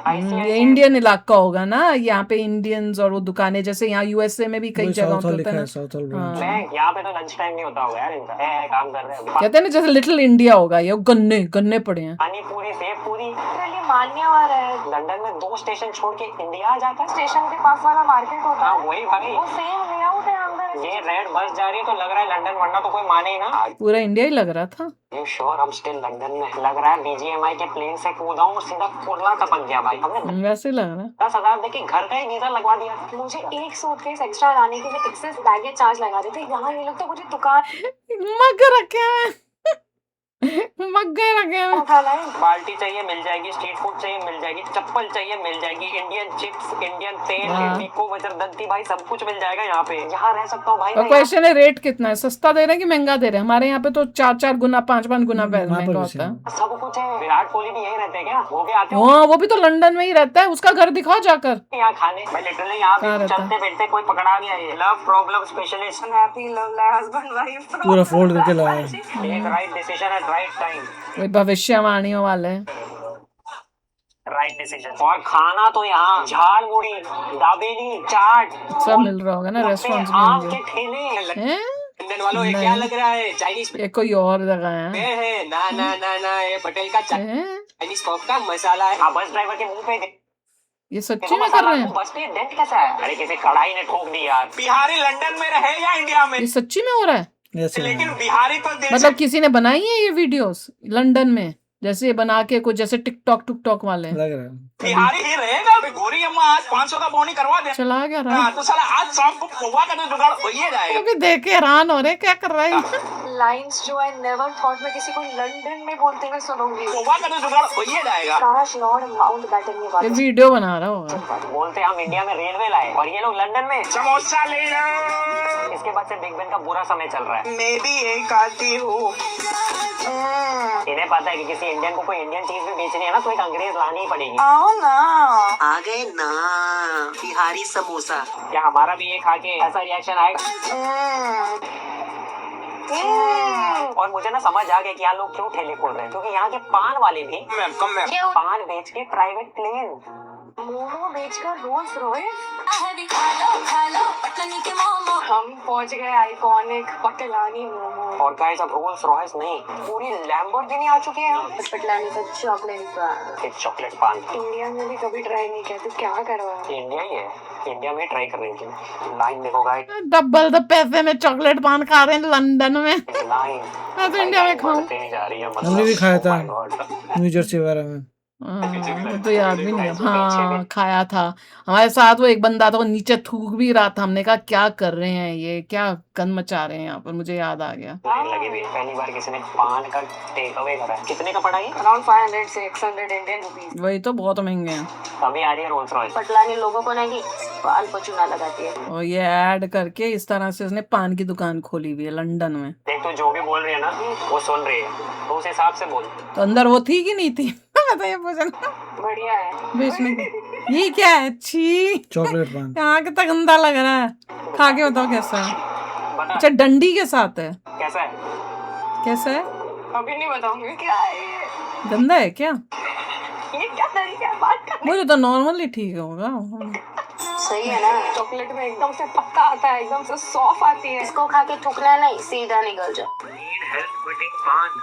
ये इंडियन इलाका होगा ना, यहाँ पे इंडियंस और वो दुकानें जैसे यहाँ यूएसए में भी कई वही जगहों साउथ पे हॉल होता लिखा है है, ना। South hall branch. हाँ बैंक यहाँ पे तो लंच टाइम नहीं होता होगा यार इनका, काम कर रहे हैं। कहते हैं ना जैसे लिटिल इंडिया होगा, ये गन्ने गन्ने पड़े हैं। पानी पूरी सेब पूरी। लिटरली मान्यवर है। लंदन में 2 स्टेशन छोड़ के इंडिया आ जाता है। स्टेशन के पास वाला मार्केट होता हाँ है, वही भाई, वो सेम लेआउट है अंदर। ये रेड बस जा रही है तो लग रहा है लंदन, वरना तो कोई माने ही ना। पूरा इंडिया ही लग रहा था। यू श्योर हम स्टिल लंदन में? लग रहा है बीजीएमआई के प्लेन से कूदा हूँ और सीधा कुरला टपक गया भाई। हमने वैसे ही लग रहा है। 10,000 देके घर का ही वीजा लगवा दिया। मुझे एक सूटकेस एक्स्ट्रा लाने के लिए एक्सेस बैगेज चार्ज लगा देते। यहाँ ये लोग तो मुझे दुकान मग रखे हैं मग्गे रखे हैं। उठा लाए। बाल्टी चाहिए मिल जाएगी, स्ट्रीट फूड चाहिए मिल जाएगी, चप्पल चाहिए मिल जाएगी, इंडियन चिप्स, इंडियन तेल, हाँ। इंडिको, वजरदंती भाई सब कुछ मिल जाएगा यहाँ पे। यहाँ रह सकता हूँ भाई और मैं। क्वेश्चन है रेट कितना है, सस्ता दे रहे हैं कि महंगा दे रहे हैं? हमारे यहाँ पे तो 4-4 गुना 5-5 गुना वहाँ पर महंगा भी होता सेम है। है। सब कुछ है। विराट कोहली भी यही रहते हैं क्या? वो भी आते हो हाँ वो भी तो लंदन में ही रहता है, उसका घर दिखाओ जाकर। यहाँ खाने? मैं लिटरली यहाँ कहाँ पे रहता है? चलते फिरते कोई पकड़ा नहीं है। Love problem specialist, happy love life husband wife पूरा फोल्ड करके लाया है। एक right decision at right time, वही भविष्यवाणियों वाले। Right decision. और खाना तो यहाँ झाल मुड़ी, दाबेली, चाट, सब मिल रहा होगा ना रेस्टोरेंट्स में आम होंगे। के ठेले। हैं? लंदन वालों ये क्या नहीं। लग रहा है? चाइनीज ये कोई और जगह है। है ना ना ना ना, ये पटेल का हैं? चाइनीज पॉप का मसाला है। हाँ बस ड्राइवर के मुंह पे ये सच्ची में कर रहे हैं? बस पे डेंट कैसा है? अरे किसी कढ़ाई ने ठोक दी यार। बिहारी लंदन में रहे या इंडिया में, ये सच्ची में हो रहा है? ऐसे है। लेकिन बिहारी तो देश मतलब किसी ने बनाई है ये वीडियोस लंदन में, जैसे ये बना के कुछ जैसे टिकटॉक टुकटॉक वाले लग रहा है। बिहारी ही रहेगा। गोरी अम्मा आज 500 का बोनी करवा दे। चला क्या रहा है? तो साला आज शाम को पोहा का तो जुगाड़ हो ही जाएगा। अभी देख के हैरान हो रहे क्या कर रहा है। लाइंस जो आई नेवर थॉट मैं किसी को लंदन में बोलते हुए सुनूंगी। पोहा का तो जुगाड़ हो ही जाएगा। काश लॉर्ड माउंटबेटन ये ये बात वीडियो बना रहा होगा। बोलते हम इंडिया में रेलवे लाए और ये लोग लंदन में समोसा ले लो। इसके बाद से बिग बेन का बुरा समय चल रहा है। मैं भी एक आती हूँ। इन्हें पता है कि किसी इंडियन को कोई इंडियन चीज भी बेचनी है ना तो एक अंग्रेज लानी ही पड़ेगी। आओ ना। आ गए ना बिहारी समोसा। क्या हमारा भी ये खा के ऐसा रिएक्शन आएगा? और मुझे ना समझ आ गया कि यहाँ लोग क्यों ठेले खोल रहे हैं, क्योंकि यहाँ के पान वाले भी पान बेच के प्राइवेट प्लेन, मोमो बेचकर रोल्स रॉयस। हम पहुंच गए आइकॉनिक पटलानी मोमो। और गाइस अब रोल्स रॉयस नहीं पूरी लैम्बोर्गिनी आ चुकी है। पटलानी का चॉकलेट पान एक चॉकलेट पान इंडिया में भी कभी ट्राई नहीं किया, तू क्या करवा। इंडिया ही है, इंडिया में ट्राई कर रही थी। लाइन देखो गाइस, डबल द पैसे में चॉकलेट पान खा रहे हैं लंदन में। लाइन मैं तो इंडिया में खाऊं। बढ़ती जा रही है। हमने भी खाया था। Oh my God। New Jersey वगैरह में। वो तो याद भी नहीं है। हाँ खाया था, हमारे साथ वो एक बंदा था, वो नीचे थूक भी रहा था। हमने कहा क्या कर रहे हैं ये, क्या गंद मचा रहे हैं यहाँ पर। मुझे याद आ गया। लाइन लगी हुई है। पहली बार किसी ने पान का टेक अवे करा है। कितने का पड़ा ये? अराउंड 500 से 600 इंडियन रुपीस। वही तो बहुत महंगे हैं। अभी आ रही है रोल्स रॉयस। पटलानी लोगों को नहीं बाल को चूना लगाती है। और ये ऐड करके इस तरह से उसने पान की दुकान खोली हुई है लंदन में। देख तो जो भी बोल रही है ना वो सुन रही है, तो उस हिसाब से बोल। तो अंदर वो थी कि नहीं थी? मैं तो ये पूछना बढ़िया है। बेचने की। ये क्या है? छी, चॉकलेट पान। यहाँ कितना गंदा लग रहा है। खा के बताओ कैसा है। बता अच्छा डंडी के साथ है? कैसा है? कैसा है? अभी नहीं बताऊंगी क्या है ये। गंदा है क्या? ये क्या तरीका है बात करने। मुझे तो नॉर्मली ठीक होगा। सही है ना। चॉकलेट में एकदम से पत्ता आता है, एकदम से सॉफ्ट आती है। इसको खा के थूकना नहीं, सीधा निकल जाओ।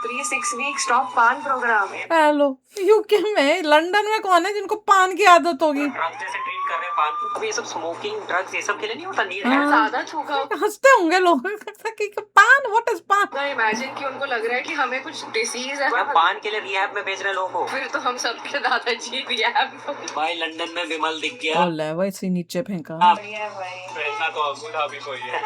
3-6 वीक स्टॉप पान प्रोग्राम है। हेलो यूके में, लंदन में कौन है जिनको पान की आदत होगी? ट्रम्प जैसे ट्रीट कर रहे पान। अब ये सब स्मोकिंग ड्रग्स ये सब के लिए नहीं होता, नीड है। हाँ। ज्यादा थूका हंसते होंगे लोग कि पान, व्हाट इज पान? होगा, इमेजिन कि उनको लग रहा है कि हमें कुछ डिसीज है, मैं पान के लिए रिहैब में भेज रहे लोगों को। फिर तो हम सबके दादाजी भी है। भाई लंदन में विमल दिख गया। ओले वैसे नीचे फेंका। बढ़िया भाई। प्रेरणा तो अबू धाबी को ही है।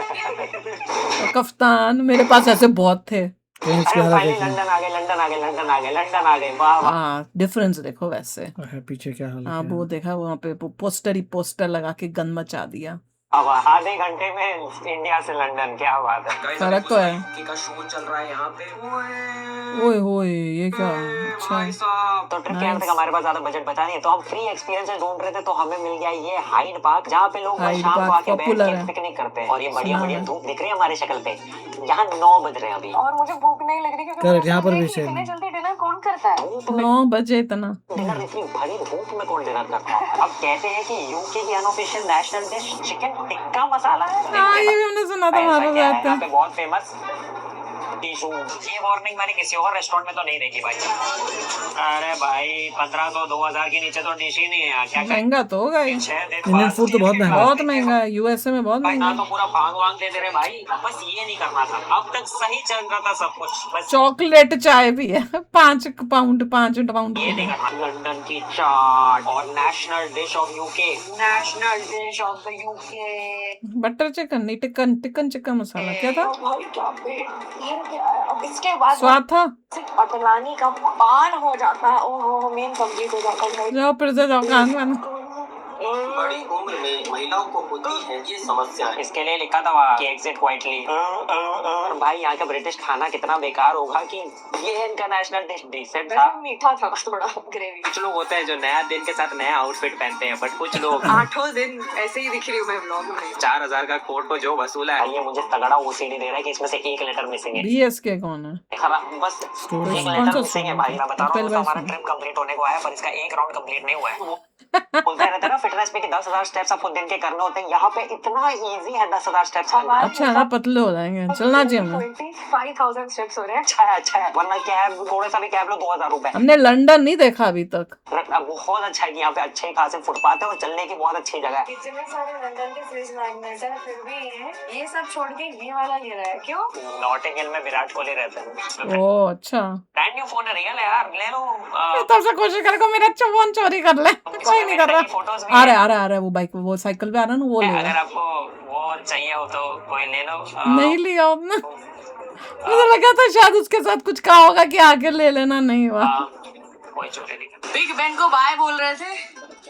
और कफ्तान मेरे पास ऐसे बहुत थे। प्रिंस की अरे हालत फाइनली देखिए। लंदन आ गए, लंदन आ गए, लंदन आ गए, लंदन आ गए। वाह वाह। हाँ डिफरेंस देखो वैसे। है पीछे क्या हालत हाँ है। वो देखा वहाँ पे पोस्टर ही पोस्टर लगा के गन मचा दिया। अब आधे घंटे में इंडिया से लंदन, क्या बात है। फर्क तो है। का शो चल रहा है यहाँ पे। ओए होए ये क्या? अच्छा भाई साहब, तो ट्रिप के एंड तक हमारे पास ज्यादा बजट बचा नहीं है, तो हम फ्री एक्सपीरियंसेस ढूंढ रहे थे, तो हमें मिल गया ये हाइड पार्क, जहाँ पे लोग हाइड शाम को पार्क आके बैठ पॉपुलर के है। पिकनिक करते हैं। और ये बढ़िया सुना बढ़िया है। धूप दिख रही है हमारे शक्ल पे। यहाँ 9 बज रहे हैं अभी। और मुझे भूख नहीं लग रही क्योंकि करेक्ट, मुझे यहाँ पर समझ भी नहीं कि सेम इतने है। जल्दी डिनर कौन करता है। 9 बजे इतना। डिनर इतनी भरी धूप में कौन डिनर करता है। अब कहते हैं कि यूके की unofficial national dish chicken tikka masala है। हाँ ये भी हमने सुना था ऐसा हमारे क्या है साथ। यहाँ पे बहुत फेमस टिशू। ये वार्निंग मैंने किसी और रेस्टोरेंट में तो नहीं देखी भाई। अरे भाई 1500 2000 के नीचे तो डिश ही नहीं है यहाँ। क्या महंगा तो होगा ही। 6 दिन इंडियन फूड तो बहुत महंगा है। बहुत महंगा है, यूएसए में बहुत भाई ना महंगा तो पूरा भांग वांग दे दे रहे भाई। बस ये नहीं करना था, अब तक सही चल रहा था सब कुछ। बस चॉकलेट चाय भी है 5 पाउंड ये नहीं करना। लंदन की चाट और national dish of UK. National dish of the UK. Butter chicken नहीं टिक्कन टिक्कन चिकन मसाला क्या था? भाई क्या पेट भर गया है। अब इसके बाद स्वाद था। पटलानी का पान हो जाता है। ओहो मेन कंप्लीट हो जाता है। जाओ फिर से जाओ कान में। बड़ी उम्र में महिलाओं को होती है ये समस्या। इसके लिए लिखा था वहाँ कि एग्जिट क्वाइटली। और भाई यहाँ का ब्रिटिश खाना कितना बेकार होगा कि ये इनका नेशनल डिश डिसेंट था। वैसे मीठा था थोड़ा ग्रेवी। कुछ लोग होते हैं जो नया दिन के साथ नया आउटफिट पहनते हैं, बट कुछ लोग 8 दिन ऐसे ही दिख रही हूँ मैं व्लॉग में। 4000 का कोट को जो वसूला है, ये मुझे तगड़ा ओसीडी दे रहा है कि इसमें से 1 लेटर मिसिंग है। बीएसके कौन है? खराब बस Story 1 कौन लेटर सा मिसिंग है story? भाई। मैं बता रहा हूँ Apple तो हमारा version। ट्रिप कंप्लीट होने को आया, पर इसका 1 राउंड कंप्लीट नहीं हुआ है। बोलते रहते हैं ना फिटनेस पे कि 10,000 स्टेप्स आपको दिन के करने होते हैं। यहाँ पे इतना इजी है 10,000 स्टेप्स करना। अच्छा है ना, पतले हो जाएंगे। चलना चाहिए हमें। 25,000 स्टेप्स हो रहे हैं। अच्छा है, वरना कैब थोड़ा सा भी कैब लो 2,000 रुपए। हमने लंदन नहीं देखा अभी तक। बहुत अच्छा है कि यहाँ पे अच्छे खासे फुटपाथ है और चलने की बहुत अच्छी जगह है। इतने सारे लंदन के फ्रिज मैग्नेट है, फिर भी ये सब छोड़ के ये वाला ले रहा है क्यों? नॉटिंग हिल में विराट कोहली रहते हैं। ओ अच्छा ब्रांड न्यू फोन है, रियल है यार, ले लो। तब से कोशिश कर को मेरा फोन चोरी कर ले। कोई नहीं कर फोटोज रहा। आ रहा है वो बाइक वो साइकिल पे आ रहा है ना, वो ले अगर रहा। आपको वो चाहिए हो तो कोई ले लो। नहीं लिया आपने? मुझे लगा था शायद उसके साथ कुछ कहा होगा कि आके ले लेना, नहीं हुआ। कोई चोरी नहीं करता। बिग बेन को बाय बोल रहे थे,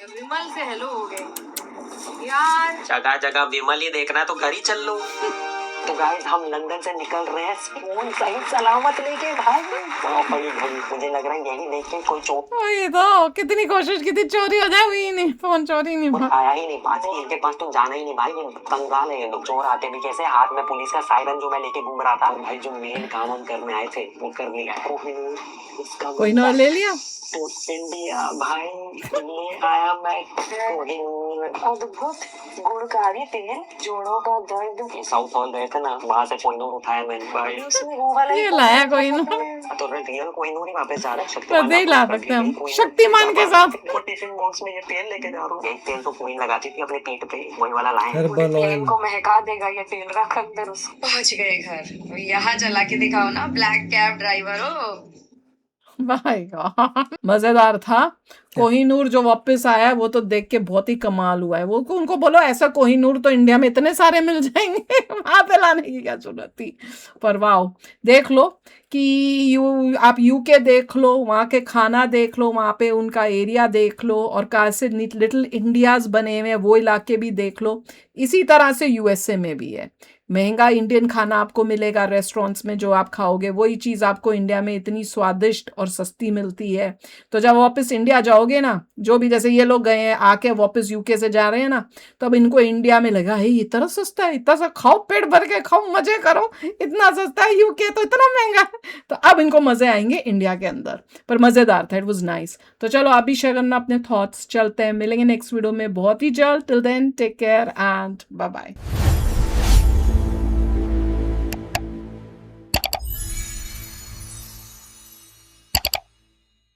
विमल से हेलो हो गए यार। जगह जगह विमल ही देखना है तो घर ही चल लो। तो गाइस हम लंदन से निकल रहे हैं फोन सही सलामत लेके भाई। बड़ी घड़ी मुझे लग रहा है यही देख के कोई चोर वही तो कितनी कोशिश की थी चोरी हो जाए, हुई नहीं, फोन चोरी नहीं हुआ। आया ही नहीं पास। इनके पास तो जाना ही नहीं भाई, ये कंगाल है ये लोग। चोर आते भी कैसे, हाथ में पुलिस का सायरन जो मैं लेके घूम रहा था। और भाई जो मेन काम हम करने आए थे वो कर लिया। कोई ना ले लिया। तो इंडिया भाई ये आया मैं कोहिनूर। अद्भुत गुणकारी तेल, जोड़ों का दर्द। ये साउथ हॉल गए थे ना, वहाँ से कोहिनूर उठाया मैंने भाई। उसमें वो वाला ये लाया कोई ना। तो रियल कोहिनूर ही वापस जा रहा है। बस यही ला सकते हैं हम, शक्तिमान के साथ। वो टिफिन बॉक्स में ये तेल लेके जा रहा हूँ। एक तेल तो क्वीन लगाती थी अपने पीठ पे, वही वाला लाए। Herbal oil. को महका देगा ये तेल, रख अंदर उसको। पहुंच गए घर। यहाँ चला के दिखाओ ना, ब्लैक कैब ड्राइवर हो। भाई गॉड मजेदार था। कोहिनूर जो वापस आया है वो तो देख के बहुत ही कमाल हुआ है। वो उनको बोलो ऐसा कोहिनूर तो इंडिया में इतने सारे मिल जाएंगे, वहां पे लाने की क्या जरूरत थी। पर वाह, देख लो कि आप यूके देख लो, वहाँ के खाना देख लो, वहाँ पे उनका एरिया देख लो, और कैसे लिटिल इंडियाज बने हुए हैं वो इलाके भी देख लो। इसी तरह से यूएसए में भी है। महंगा इंडियन खाना आपको मिलेगा रेस्टोरेंट्स में, जो आप खाओगे वही चीज़ आपको इंडिया में इतनी स्वादिष्ट और सस्ती मिलती है। तो जब वापस इंडिया जाओगे ना, जो भी जैसे ये लोग गए हैं आके वापस यूके से जा रहे हैं ना, तो अब इनको इंडिया में लगा है इतना सस्ता है, इतना सा खाओ, पेट भर के खाओ, मजे करो, इतना सस्ता है, यूके तो इतना महंगा है। तो अब इनको मजे आएंगे इंडिया के अंदर। पर मज़ेदार था, इट वॉज नाइस। तो चलो आप भी शेयर करना अपने थॉट्स। चलते हैं, मिलेंगे नेक्स्ट वीडियो में बहुत ही जल्द। Till then take care and bye bye.